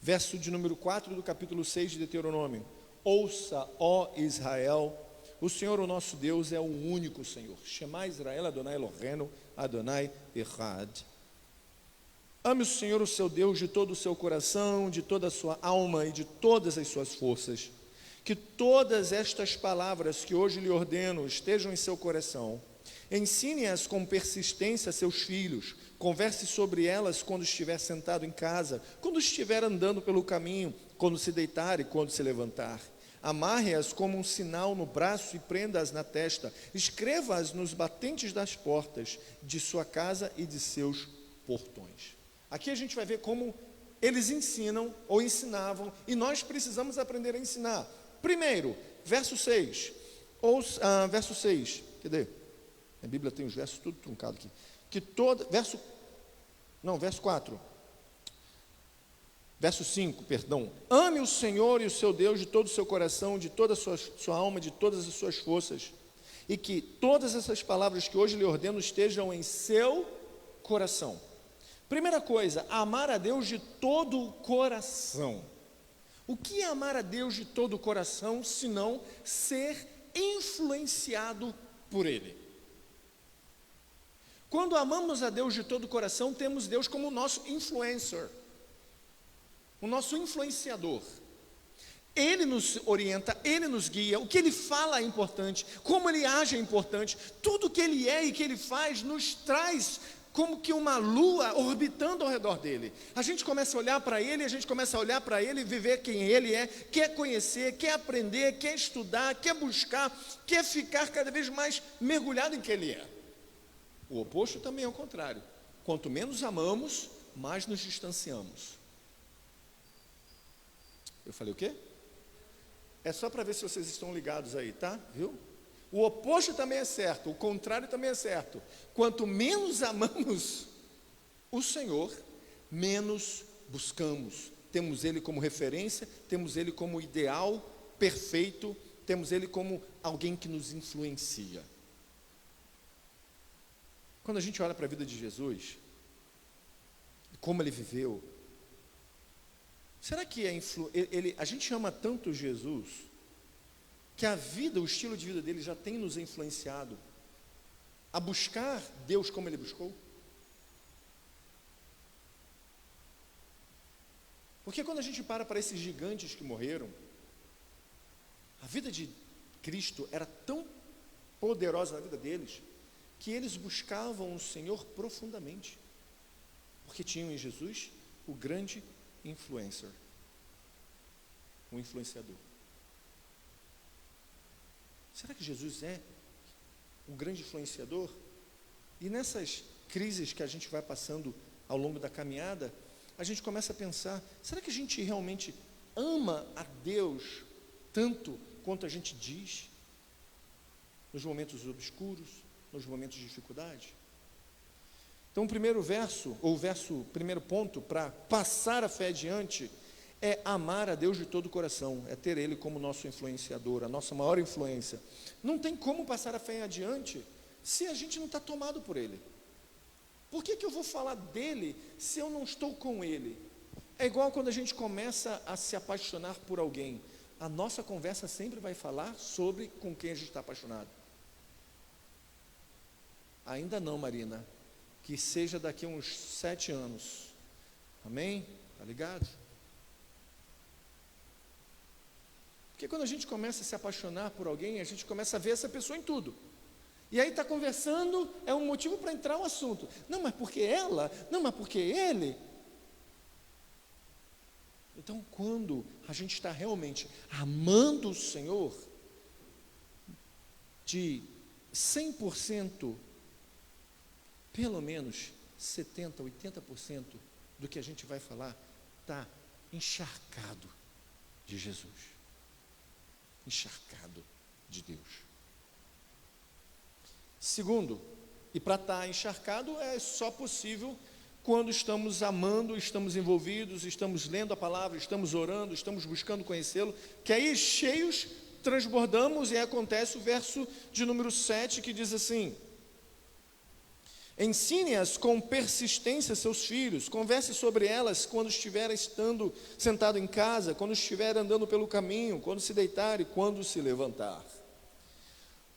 Speaker 2: Verso de número 4 do capítulo 6 de Deuteronômio. Ouça, ó Israel, o Senhor, o nosso Deus, é o único Senhor. Shema Israel, Adonai Eloheinu, Adonai Echad. Ame o Senhor, o seu Deus, de todo o seu coração, de toda a sua alma e de todas as suas forças. Que todas estas palavras que hoje lhe ordeno estejam em seu coração. Ensine-as com persistência a seus filhos. Converse sobre elas quando estiver sentado em casa, quando estiver andando pelo caminho, quando se deitar e quando se levantar. Amarre-as como um sinal no braço e prenda-as na testa. Escreva-as nos batentes das portas de sua casa e de seus portões. Aqui a gente vai ver como eles ensinam ou ensinavam, e nós precisamos aprender a ensinar. Primeiro, verso 6. Verso 6. Cadê? A Bíblia tem os versos tudo truncado aqui. Verso 4. Verso 5, perdão. Ame o Senhor e o seu Deus de todo o seu coração, de toda a sua alma, de todas as suas forças. E que todas essas palavras que hoje lhe ordeno estejam em seu coração. Primeira coisa, amar a Deus de todo o coração. O que é amar a Deus de todo o coração, senão ser influenciado por Ele? Quando amamos a Deus de todo o coração, temos Deus como o nosso influencer, o nosso influenciador. Ele nos orienta, Ele nos guia, o que Ele fala é importante, como Ele age é importante, tudo que Ele é e que Ele faz nos traz como que uma lua orbitando ao redor dele. A gente começa a olhar para ele, e viver quem ele é, quer conhecer, quer aprender, quer estudar, quer buscar, quer ficar cada vez mais mergulhado em quem ele é. O oposto também é o contrário. Quanto menos amamos, mais nos distanciamos. Eu falei o quê? É só para ver se vocês estão ligados aí, tá? Viu? O oposto também é certo, o contrário também é certo. Quanto menos amamos o Senhor, menos buscamos. Temos Ele como referência, temos Ele como ideal perfeito, temos Ele como alguém que nos influencia. Quando a gente olha para a vida de Jesus, como Ele viveu, será que a gente ama tanto Jesus, que a vida, o estilo de vida dele já tem nos influenciado a buscar Deus como ele buscou? Porque quando a gente para esses gigantes que morreram, a vida de Cristo era tão poderosa na vida deles, que eles buscavam o Senhor profundamente, porque tinham em Jesus o grande influencer, o influenciador. Será que Jesus é um grande influenciador? E nessas crises que a gente vai passando ao longo da caminhada, a gente começa a pensar, será que a gente realmente ama a Deus tanto quanto a gente diz? Nos momentos obscuros, nos momentos de dificuldade? Então o primeiro verso, primeiro ponto para passar a fé adiante, é amar a Deus de todo o coração, é ter Ele como nosso influenciador, a nossa maior influência. Não tem como passar a fé em adiante se a gente não está tomado por Ele. Por que eu vou falar dele se eu não estou com Ele? É igual quando a gente começa a se apaixonar por alguém. A nossa conversa sempre vai falar sobre com quem a gente está apaixonado. Ainda não, Marina. Que seja daqui a uns 7 anos. Amém? Tá ligado? Porque quando a gente começa a se apaixonar por alguém, a gente começa a ver essa pessoa em tudo. E aí está conversando, é um motivo para entrar no assunto. Não, mas porque ela? Não, mas porque ele? Então, quando a gente está realmente amando o Senhor, de 100%, pelo menos 70%, 80% do que a gente vai falar, está encharcado de Jesus. Encharcado de Deus. Segundo, e para estar encharcado é só possível quando estamos amando, estamos envolvidos, estamos lendo a palavra, estamos orando, estamos buscando conhecê-lo, que aí cheios transbordamos e acontece o verso de número 7 que diz assim: ensine-as com persistência seus filhos, converse sobre elas quando estiver estando sentado em casa, quando estiver andando pelo caminho, quando se deitar e quando se levantar.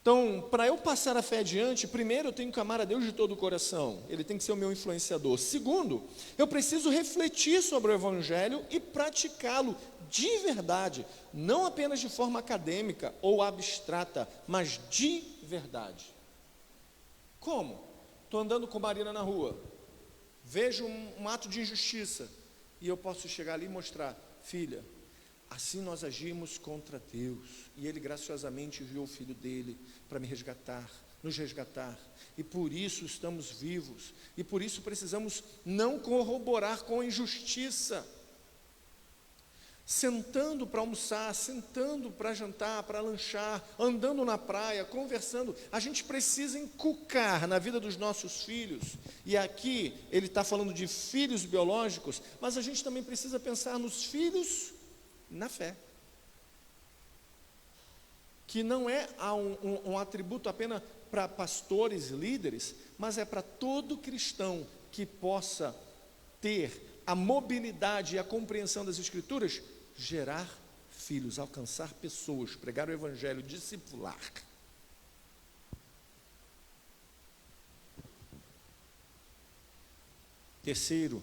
Speaker 2: Então, para eu passar a fé adiante, primeiro eu tenho que amar a Deus de todo o coração, Ele tem que ser o meu influenciador. Segundo, eu preciso refletir sobre o Evangelho e praticá-lo de verdade, não apenas de forma acadêmica ou abstrata, mas de verdade. Como? Estou andando com Marina na rua, vejo um ato de injustiça, e eu posso chegar ali e mostrar: filha, assim nós agimos contra Deus, e Ele graciosamente enviou o Filho dEle para me resgatar, nos resgatar, e por isso estamos vivos, e por isso precisamos não corroborar com a injustiça. Sentando para almoçar, sentando para jantar, para lanchar, andando na praia, conversando, a gente precisa inculcar na vida dos nossos filhos, e aqui ele está falando de filhos biológicos, mas a gente também precisa pensar nos filhos na fé, que não é um atributo apenas para pastores e líderes, mas é para todo cristão que possa ter a mobilidade e a compreensão das Escrituras, gerar filhos, alcançar pessoas, pregar o Evangelho, discipular. Terceiro,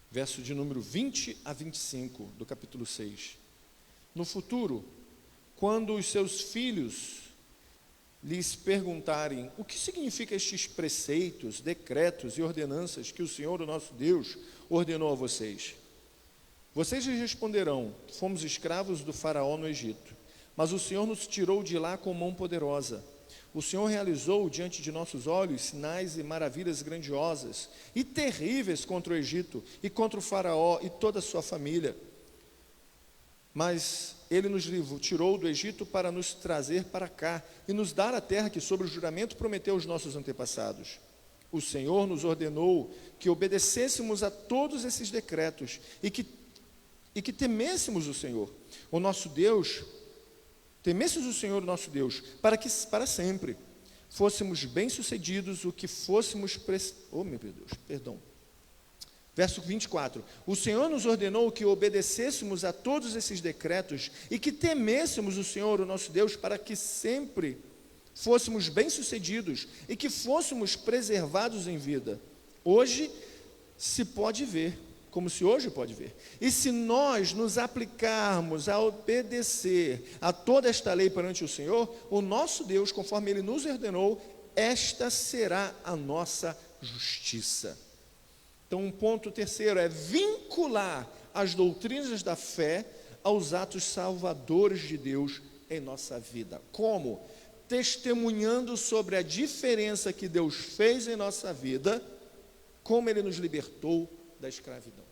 Speaker 2: verso de número 20 a 25 do capítulo 6. No futuro, quando os seus filhos lhes perguntarem o que significa estes preceitos, decretos e ordenanças que o Senhor, o nosso Deus, ordenou a vocês, vocês lhes responderão: fomos escravos do faraó no Egito, mas o Senhor nos tirou de lá com mão poderosa. O Senhor realizou diante de nossos olhos sinais e maravilhas grandiosas e terríveis contra o Egito e contra o faraó e toda a sua família. Mas Ele nos tirou do Egito para nos trazer para cá e nos dar a terra que sobre o juramento prometeu aos nossos antepassados. O Senhor nos ordenou que obedecêssemos a todos esses decretos e que temêssemos o Senhor, o nosso Deus, temêssemos o Senhor, o nosso Deus, para que para sempre fôssemos bem-sucedidos, o que fôssemos... Oh, meu Deus, perdão. Verso 24, o Senhor nos ordenou que obedecêssemos a todos esses decretos e que temêssemos o Senhor, o nosso Deus, para que sempre fôssemos bem-sucedidos e que fôssemos preservados em vida. Hoje se pode ver, como se hoje pode ver. E se nós nos aplicarmos a obedecer a toda esta lei perante o Senhor, o nosso Deus, conforme Ele nos ordenou, esta será a nossa justiça. Então, um ponto terceiro é vincular as doutrinas da fé aos atos salvadores de Deus em nossa vida. Como? Testemunhando sobre a diferença que Deus fez em nossa vida, como Ele nos libertou da escravidão.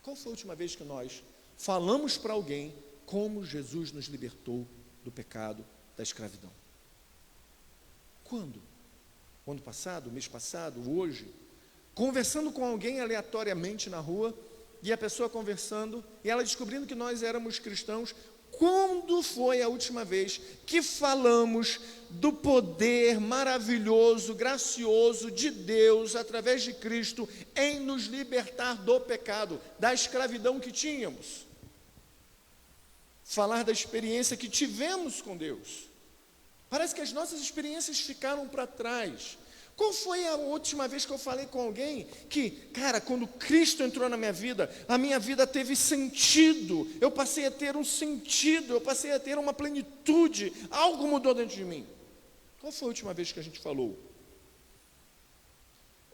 Speaker 2: Qual foi a última vez que nós falamos para alguém como Jesus nos libertou do pecado, da escravidão? Quando? O ano passado, o mês passado, hoje? Conversando com alguém aleatoriamente na rua, e a pessoa conversando, e ela descobrindo que nós éramos cristãos. Quando foi a última vez que falamos do poder maravilhoso, gracioso de Deus, através de Cristo, em nos libertar do pecado, da escravidão que tínhamos? Falar da experiência que tivemos com Deus. Parece que as nossas experiências ficaram para trás. Qual foi a última vez que eu falei com alguém que, cara, quando Cristo entrou na minha vida, a minha vida teve sentido, eu passei a ter um sentido, eu passei a ter uma plenitude, algo mudou dentro de mim? Qual foi a última vez que a gente falou?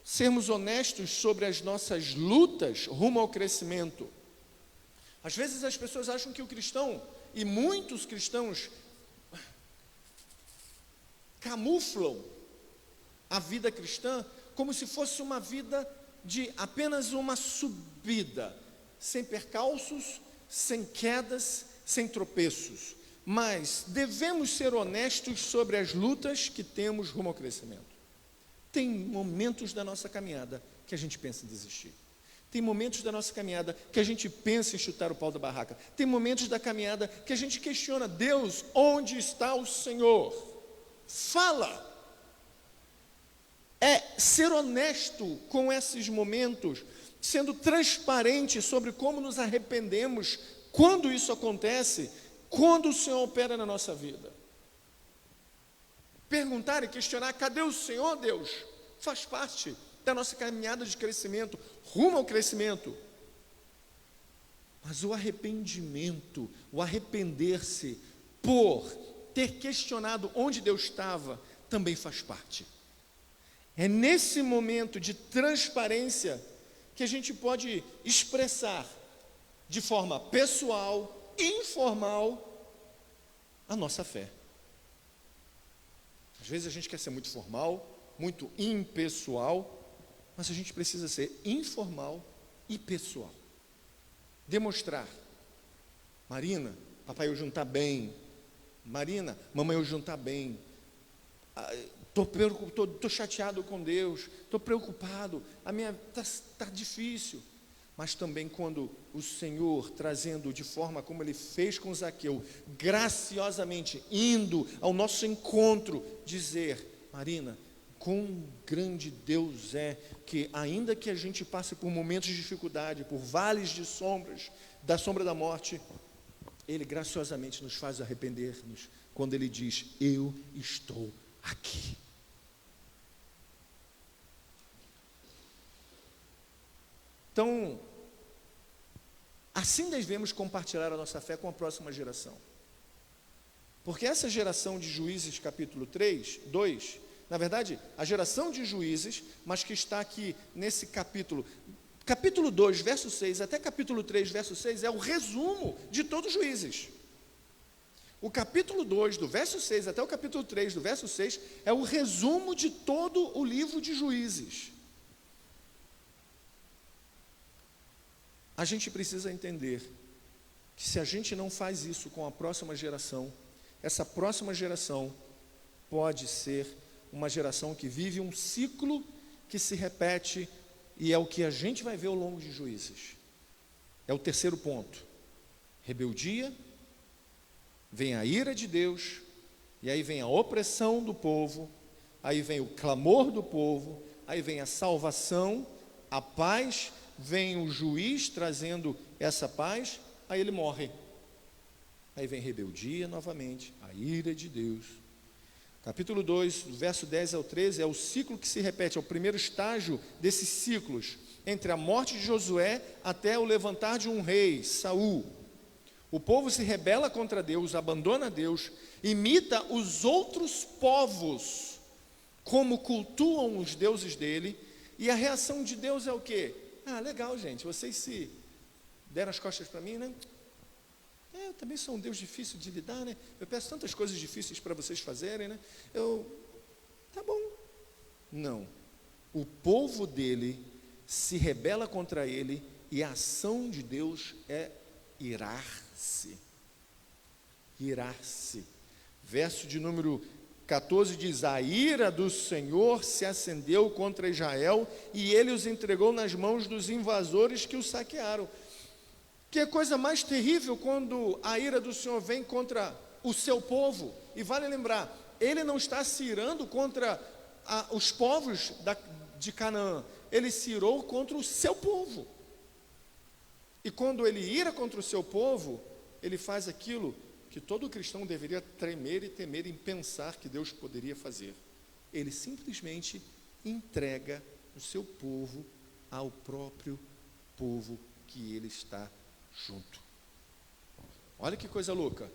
Speaker 2: Sermos honestos sobre as nossas lutas rumo ao crescimento. Às vezes as pessoas acham que o cristão, e muitos cristãos, camuflam a vida cristã como se fosse uma vida de apenas uma subida, sem percalços, sem quedas, sem tropeços. Mas devemos ser honestos sobre as lutas que temos rumo ao crescimento. Tem momentos da nossa caminhada que a gente pensa em desistir. Tem momentos da nossa caminhada que a gente pensa em chutar o pau da barraca. Tem momentos da caminhada que a gente questiona: Deus, onde está o Senhor? Fala! É ser honesto com esses momentos, sendo transparente sobre como nos arrependemos quando isso acontece, quando o Senhor opera na nossa vida. Perguntar e questionar: cadê o Senhor, Deus? Faz parte da nossa caminhada de crescimento, rumo ao crescimento. Mas o arrependimento, o arrepender-se por ter questionado onde Deus estava, também faz parte. É nesse momento de transparência que a gente pode expressar de forma pessoal, informal, a nossa fé. Às vezes a gente quer ser muito formal, muito impessoal, mas a gente precisa ser informal e pessoal. Demonstrar: Marina, papai hoje não está bem. Marina, mamãe hoje não está bem. Estou chateado com Deus, estou preocupado, a minha está difícil. Mas também quando o Senhor, trazendo de forma como Ele fez com Zaqueu, graciosamente indo ao nosso encontro, dizer: Marina, quão grande Deus é, que ainda que a gente passe por momentos de dificuldade, por vales de sombras, da sombra da morte, Ele graciosamente nos faz arrepender-nos, quando Ele diz: eu estou aqui. Então, assim devemos compartilhar a nossa fé com a próxima geração. Porque essa geração de Juízes capítulo 2, na verdade, a geração de Juízes, mas que está aqui nesse capítulo 2, verso 6, até capítulo 3, verso 6, é o resumo de todos os Juízes. O capítulo 2, do verso 6 até o capítulo 3, do verso 6, é o resumo de todo o livro de Juízes. A gente precisa entender que se a gente não faz isso com a próxima geração, essa próxima geração pode ser uma geração que vive um ciclo que se repete, e é o que a gente vai ver ao longo de Juízes. É o terceiro ponto: rebeldia, vem a ira de Deus, e aí vem a opressão do povo, aí vem o clamor do povo, aí vem a salvação, a paz, vem o juiz trazendo essa paz, aí ele morre. Aí vem rebeldia novamente, a ira de Deus. Capítulo 2, verso 10 ao 13, é o ciclo que se repete, é o primeiro estágio desses ciclos, entre a morte de Josué até o levantar de um rei, Saul. O povo se rebela contra Deus, abandona Deus, imita os outros povos, como cultuam os deuses dele, e a reação de Deus é o quê? Ah, legal, gente, vocês se deram as costas para mim, né? Eu também sou um Deus difícil de lidar, né? Eu peço tantas coisas difíceis para vocês fazerem, né? Tá bom. Não. O povo dele se rebela contra ele, e a ação de Deus é irar-se. Irar-se. Verso de número 14 diz: a ira do Senhor se acendeu contra Israel e ele os entregou nas mãos dos invasores que o saquearam. Que é coisa mais terrível quando a ira do Senhor vem contra o seu povo. E vale lembrar, ele não está se irando contra os povos de Canaã, ele se irou contra o seu povo. E quando ele ira contra o seu povo, ele faz aquilo que todo cristão deveria tremer e temer em pensar que Deus poderia fazer. Ele simplesmente entrega o seu povo ao próprio povo que ele está junto. Olha que coisa louca.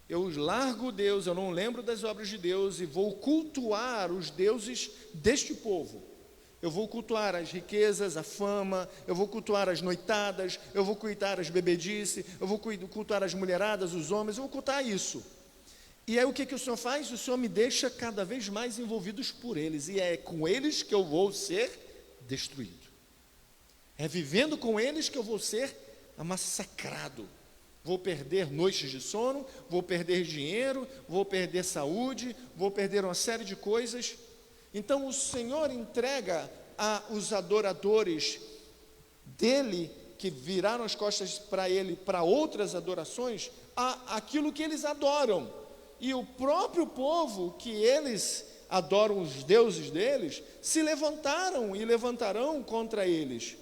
Speaker 2: Eu largo Deus, eu não lembro das obras de Deus e vou cultuar os deuses deste povo. Eu vou cultuar as riquezas, a fama, eu vou cultuar as noitadas, eu vou cultuar as bebedices, eu vou cultuar as mulheradas, os homens, eu vou cultuar isso. E aí o que o Senhor faz? O Senhor me deixa cada vez mais envolvidos por eles, e é com eles que eu vou ser destruído. É vivendo com eles que eu vou ser massacrado. Vou perder noites de sono, vou perder dinheiro, vou perder saúde, vou perder uma série de coisas. Então o Senhor entrega aos adoradores dele, que viraram as costas para ele, para outras adorações, aquilo que eles adoram. E o próprio povo que eles adoram, os deuses deles, se levantaram e levantarão contra eles.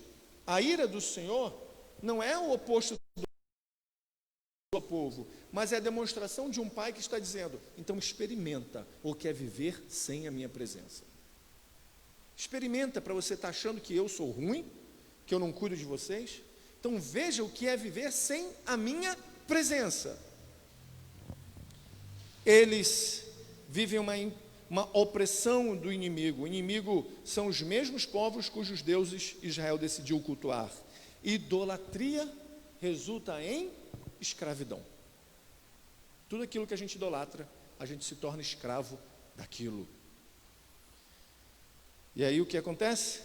Speaker 2: A ira do Senhor não é o oposto do povo, mas é a demonstração de um pai que está dizendo: então experimenta ou quer viver sem a minha presença. Experimenta, para você estar achando que eu sou ruim, que eu não cuido de vocês. Então veja o que é viver sem a minha presença. Eles vivem uma opressão do inimigo. O inimigo são os mesmos povos cujos deuses Israel decidiu cultuar. Idolatria resulta em escravidão. Tudo aquilo que a gente idolatra, a gente se torna escravo daquilo. E aí o que acontece?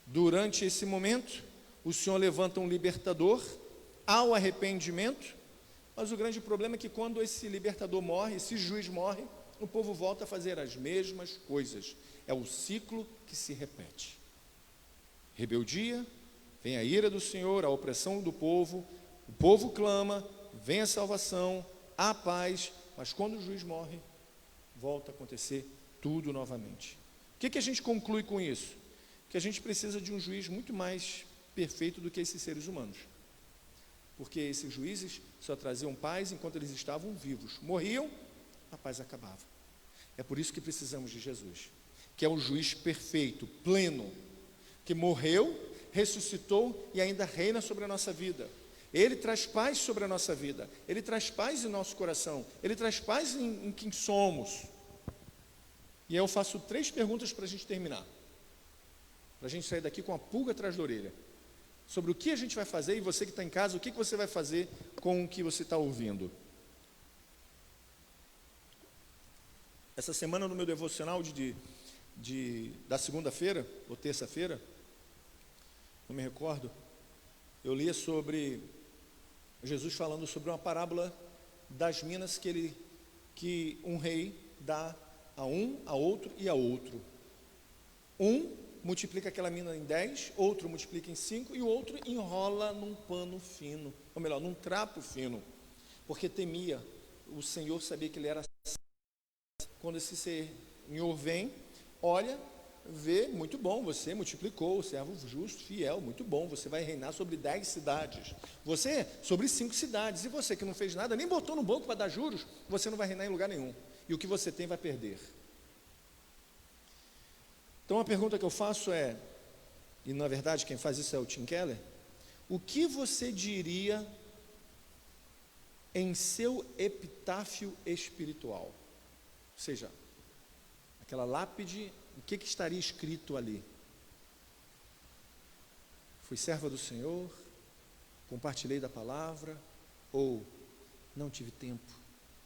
Speaker 2: Durante esse momento, o Senhor levanta um libertador ao arrependimento, mas o grande problema é que quando esse libertador morre, esse juiz morre, o povo volta a fazer as mesmas coisas. É o ciclo que se repete. Rebeldia, vem a ira do Senhor, a opressão do povo, o povo clama, vem a salvação, há paz, mas quando o juiz morre, volta a acontecer tudo novamente. O que a gente conclui com isso? Que a gente precisa de um juiz muito mais perfeito do que esses seres humanos. Porque esses juízes só traziam paz enquanto eles estavam vivos. Morriam, a paz acabava. É por isso que precisamos de Jesus, que é um juiz perfeito, pleno, que morreu, ressuscitou e ainda reina sobre a nossa vida. Ele traz paz sobre a nossa vida, Ele traz paz em nosso coração, Ele traz paz em quem somos. E eu faço 3 perguntas para a gente terminar, para a gente sair daqui com a pulga atrás da orelha, sobre o que a gente vai fazer, e você que está em casa, o que você vai fazer com o que você está ouvindo. Essa semana no meu devocional da segunda-feira, ou terça-feira, não me recordo, eu lia sobre Jesus falando sobre uma parábola das minas que um rei dá a um, a outro e a outro. Um multiplica aquela mina em 10, outro multiplica em 5 e o outro enrola num pano fino, ou melhor, num trapo fino, porque temia, o Senhor sabia que ele era. Quando esse Senhor vem, olha, vê, muito bom, você multiplicou, o servo justo, fiel, muito bom, você vai reinar sobre 10 cidades, você sobre 5 cidades, e você que não fez nada, nem botou no banco para dar juros, você não vai reinar em lugar nenhum, e o que você tem vai perder. Então a pergunta que eu faço é, e na verdade quem faz isso é o Tim Keller, o que você diria em seu epitáfio espiritual? Ou seja, aquela lápide, o que estaria escrito ali? Fui serva do Senhor, compartilhei da palavra, ou não tive tempo,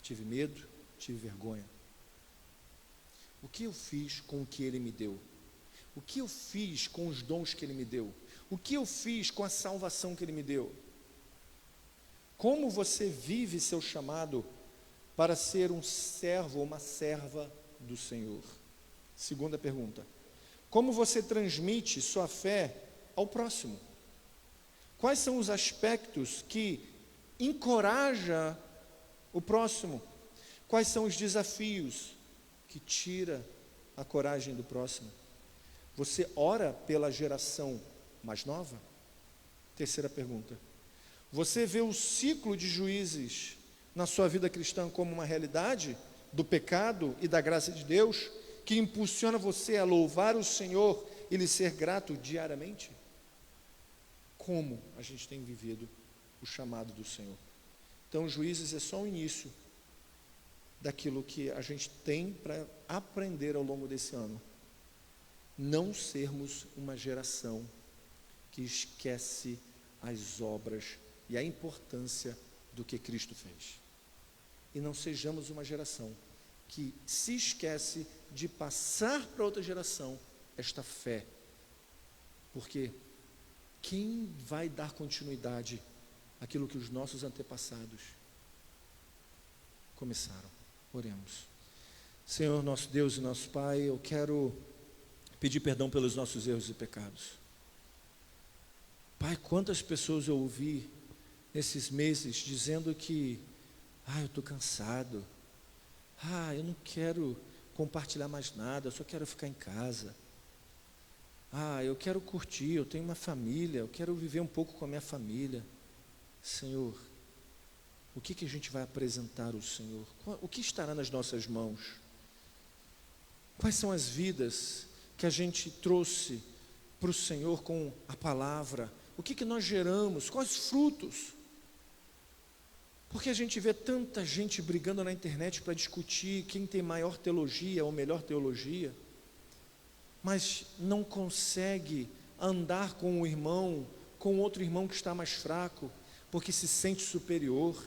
Speaker 2: tive medo, tive vergonha. O que eu fiz com o que Ele me deu? O que eu fiz com os dons que Ele me deu? O que eu fiz com a salvação que Ele me deu? Como você vive seu chamado para ser um servo ou uma serva do Senhor? Segunda pergunta: como você transmite sua fé ao próximo? Quais são os aspectos que encoraja o próximo? Quais são os desafios que tira a coragem do próximo? Você ora pela geração mais nova? Terceira pergunta: você vê o ciclo de Juízes na sua vida cristã como uma realidade do pecado e da graça de Deus, que impulsiona você a louvar o Senhor e lhe ser grato diariamente? Como a gente tem vivido o chamado do Senhor? Então, Juízes é só o início daquilo que a gente tem para aprender ao longo desse ano. Não sermos uma geração que esquece as obras e a importância do que Cristo fez. E não sejamos uma geração que se esquece de passar para outra geração esta fé. Porque quem vai dar continuidade àquilo que os nossos antepassados começaram? Oremos. Senhor, nosso Deus e nosso Pai, eu quero pedir perdão pelos nossos erros e pecados. Pai, quantas pessoas eu ouvi nesses meses dizendo que eu estou cansado, eu não quero compartilhar mais nada, eu só quero ficar em casa, eu quero curtir, eu tenho uma família, eu quero viver um pouco com a minha família. Senhor, o que a gente vai apresentar ao Senhor? O que estará nas nossas mãos? Quais são as vidas que a gente trouxe para o Senhor com a palavra? O que nós geramos? Quais frutos? Porque a gente vê tanta gente brigando na internet para discutir quem tem maior teologia ou melhor teologia, mas não consegue andar com o irmão, com outro irmão que está mais fraco, porque se sente superior.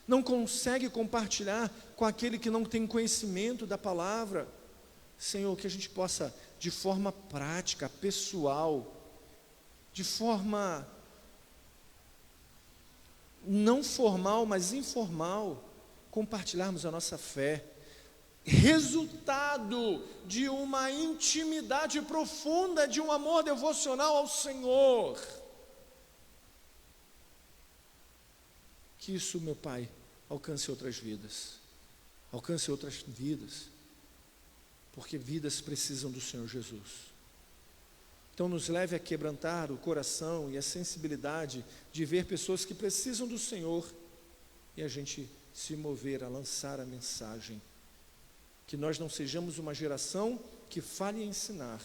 Speaker 2: Não consegue compartilhar com aquele que não tem conhecimento da palavra. Senhor, que a gente possa, de forma prática, pessoal, de forma não formal, mas informal, compartilharmos a nossa fé, resultado de uma intimidade profunda, de um amor devocional ao Senhor. Que isso, meu Pai, alcance outras vidas, porque vidas precisam do Senhor Jesus. Então nos leve a quebrantar o coração e a sensibilidade de ver pessoas que precisam do Senhor e a gente se mover a lançar a mensagem. Que nós não sejamos uma geração que fale em ensinar,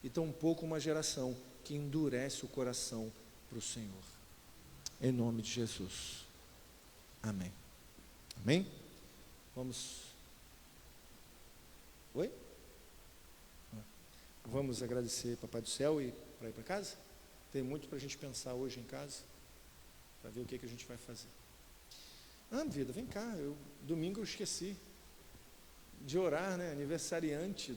Speaker 2: e tampouco uma geração que endurece o coração para o Senhor. Em nome de Jesus. Amém. Amém? Oi? Vamos agradecer Papai do Céu e para ir para casa? Tem muito para a gente pensar hoje em casa, para ver o que a gente vai fazer. Vida, vem cá, domingo eu esqueci de orar, né? Aniversariante,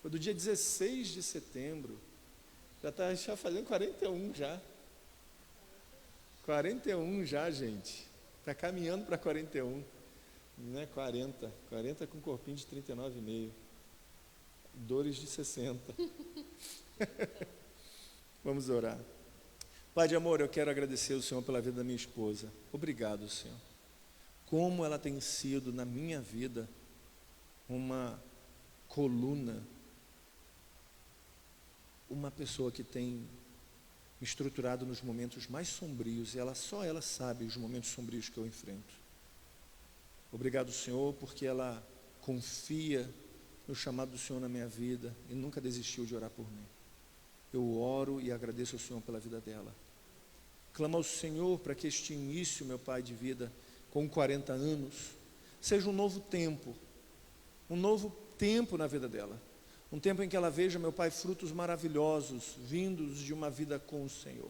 Speaker 2: foi do dia 16 de setembro, já está fazendo 41 já. 41 já, gente, está caminhando para 41, não é 40 com um corpinho de 39,5. Dores de 60. Vamos orar. Pai de amor, eu quero agradecer ao Senhor pela vida da minha esposa. Obrigado, Senhor. Como ela tem sido na minha vida uma coluna, uma pessoa que tem me estruturado nos momentos mais sombrios, e só ela sabe os momentos sombrios que eu enfrento. Obrigado, Senhor, porque ela confia no chamado do Senhor na minha vida e nunca desistiu de orar por mim. Eu oro e agradeço ao Senhor pela vida dela. Clamo ao Senhor para que este início, meu Pai, de vida com 40 anos, seja um novo tempo na vida dela, um tempo em que ela veja, meu Pai, frutos maravilhosos vindos de uma vida com o Senhor.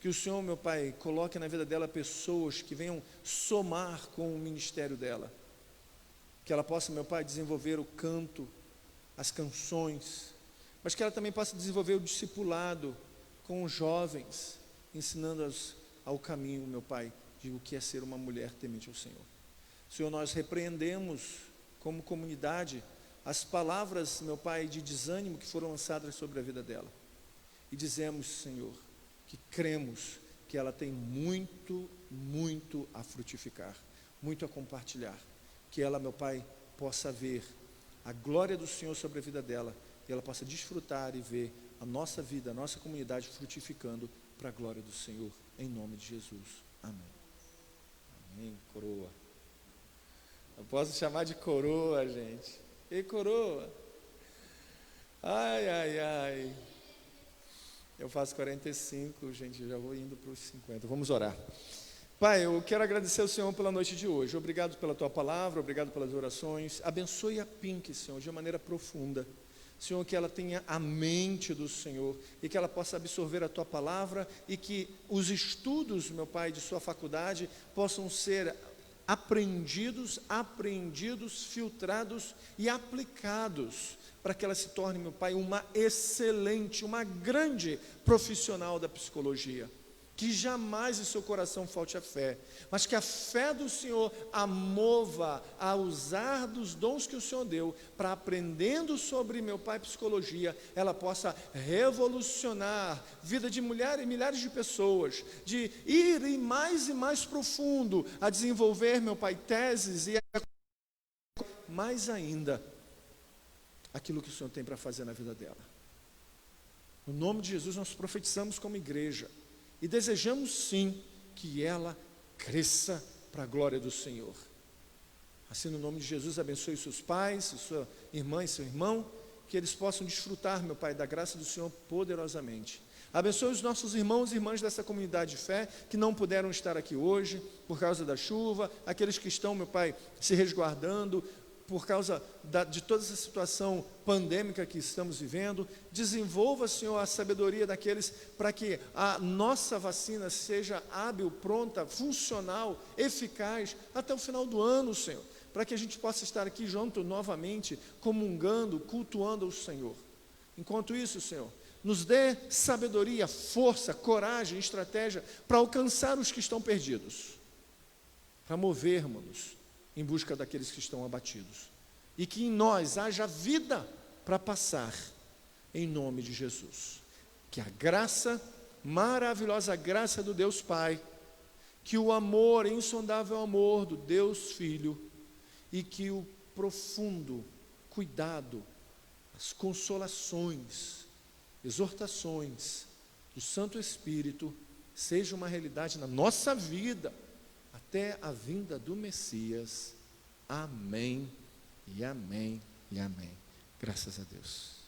Speaker 2: Que o Senhor, meu Pai, coloque na vida dela pessoas que venham somar com o ministério dela. Que ela possa, meu Pai, desenvolver o canto, as canções, mas que ela também possa desenvolver o discipulado com os jovens, ensinando-os ao caminho, meu Pai, de o que é ser uma mulher temente ao Senhor. Senhor, nós repreendemos como comunidade as palavras, meu Pai, de desânimo que foram lançadas sobre a vida dela. E dizemos, Senhor, que cremos que ela tem muito, muito a frutificar, muito a compartilhar. Que ela, meu Pai, possa ver a glória do Senhor sobre a vida dela, e ela possa desfrutar e ver a nossa vida, a nossa comunidade frutificando para a glória do Senhor, em nome de Jesus. Amém. Amém, coroa. Eu posso chamar de coroa, gente. Ei, coroa. Ai, ai, ai. Eu faço 45, gente, eu já vou indo para os 50. Vamos orar. Pai, eu quero agradecer ao Senhor pela noite de hoje. Obrigado pela Tua palavra, obrigado pelas orações. Abençoe a Pink, Senhor, de uma maneira profunda. Senhor, que ela tenha a mente do Senhor e que ela possa absorver a Tua palavra e que os estudos, meu Pai, de sua faculdade possam ser aprendidos, filtrados e aplicados para que ela se torne, meu Pai, uma excelente, uma grande profissional da psicologia. Que jamais em seu coração falte a fé, mas que a fé do Senhor a mova a usar dos dons que o Senhor deu, para aprendendo sobre, meu Pai, psicologia, ela possa revolucionar a vida de milhares e milhares de pessoas, de ir e mais profundo, a desenvolver, meu Pai, teses e mais ainda, aquilo que o Senhor tem para fazer na vida dela. No nome de Jesus nós profetizamos como igreja, e desejamos sim que ela cresça para a glória do Senhor. Assim, no nome de Jesus, abençoe seus pais, sua irmã e seu irmão, que eles possam desfrutar, meu Pai, da graça do Senhor poderosamente. Abençoe os nossos irmãos e irmãs dessa comunidade de fé, que não puderam estar aqui hoje, por causa da chuva, aqueles que estão, meu Pai, se resguardando, por causa de toda essa situação pandêmica que estamos vivendo. Desenvolva, Senhor, a sabedoria daqueles para que a nossa vacina seja hábil, pronta, funcional, eficaz até o final do ano, Senhor, para que a gente possa estar aqui junto novamente, comungando, cultuando o Senhor. Enquanto isso, Senhor, nos dê sabedoria, força, coragem, estratégia para alcançar os que estão perdidos, para movermos-nos em busca daqueles que estão abatidos, e que em nós haja vida para passar, em nome de Jesus. Que a graça, maravilhosa graça do Deus Pai, que o amor, insondável amor do Deus Filho, e que o profundo cuidado, as consolações, exortações do Santo Espírito, seja uma realidade na nossa vida, até a vinda do Messias. Amém, e amém, e amém. Graças a Deus.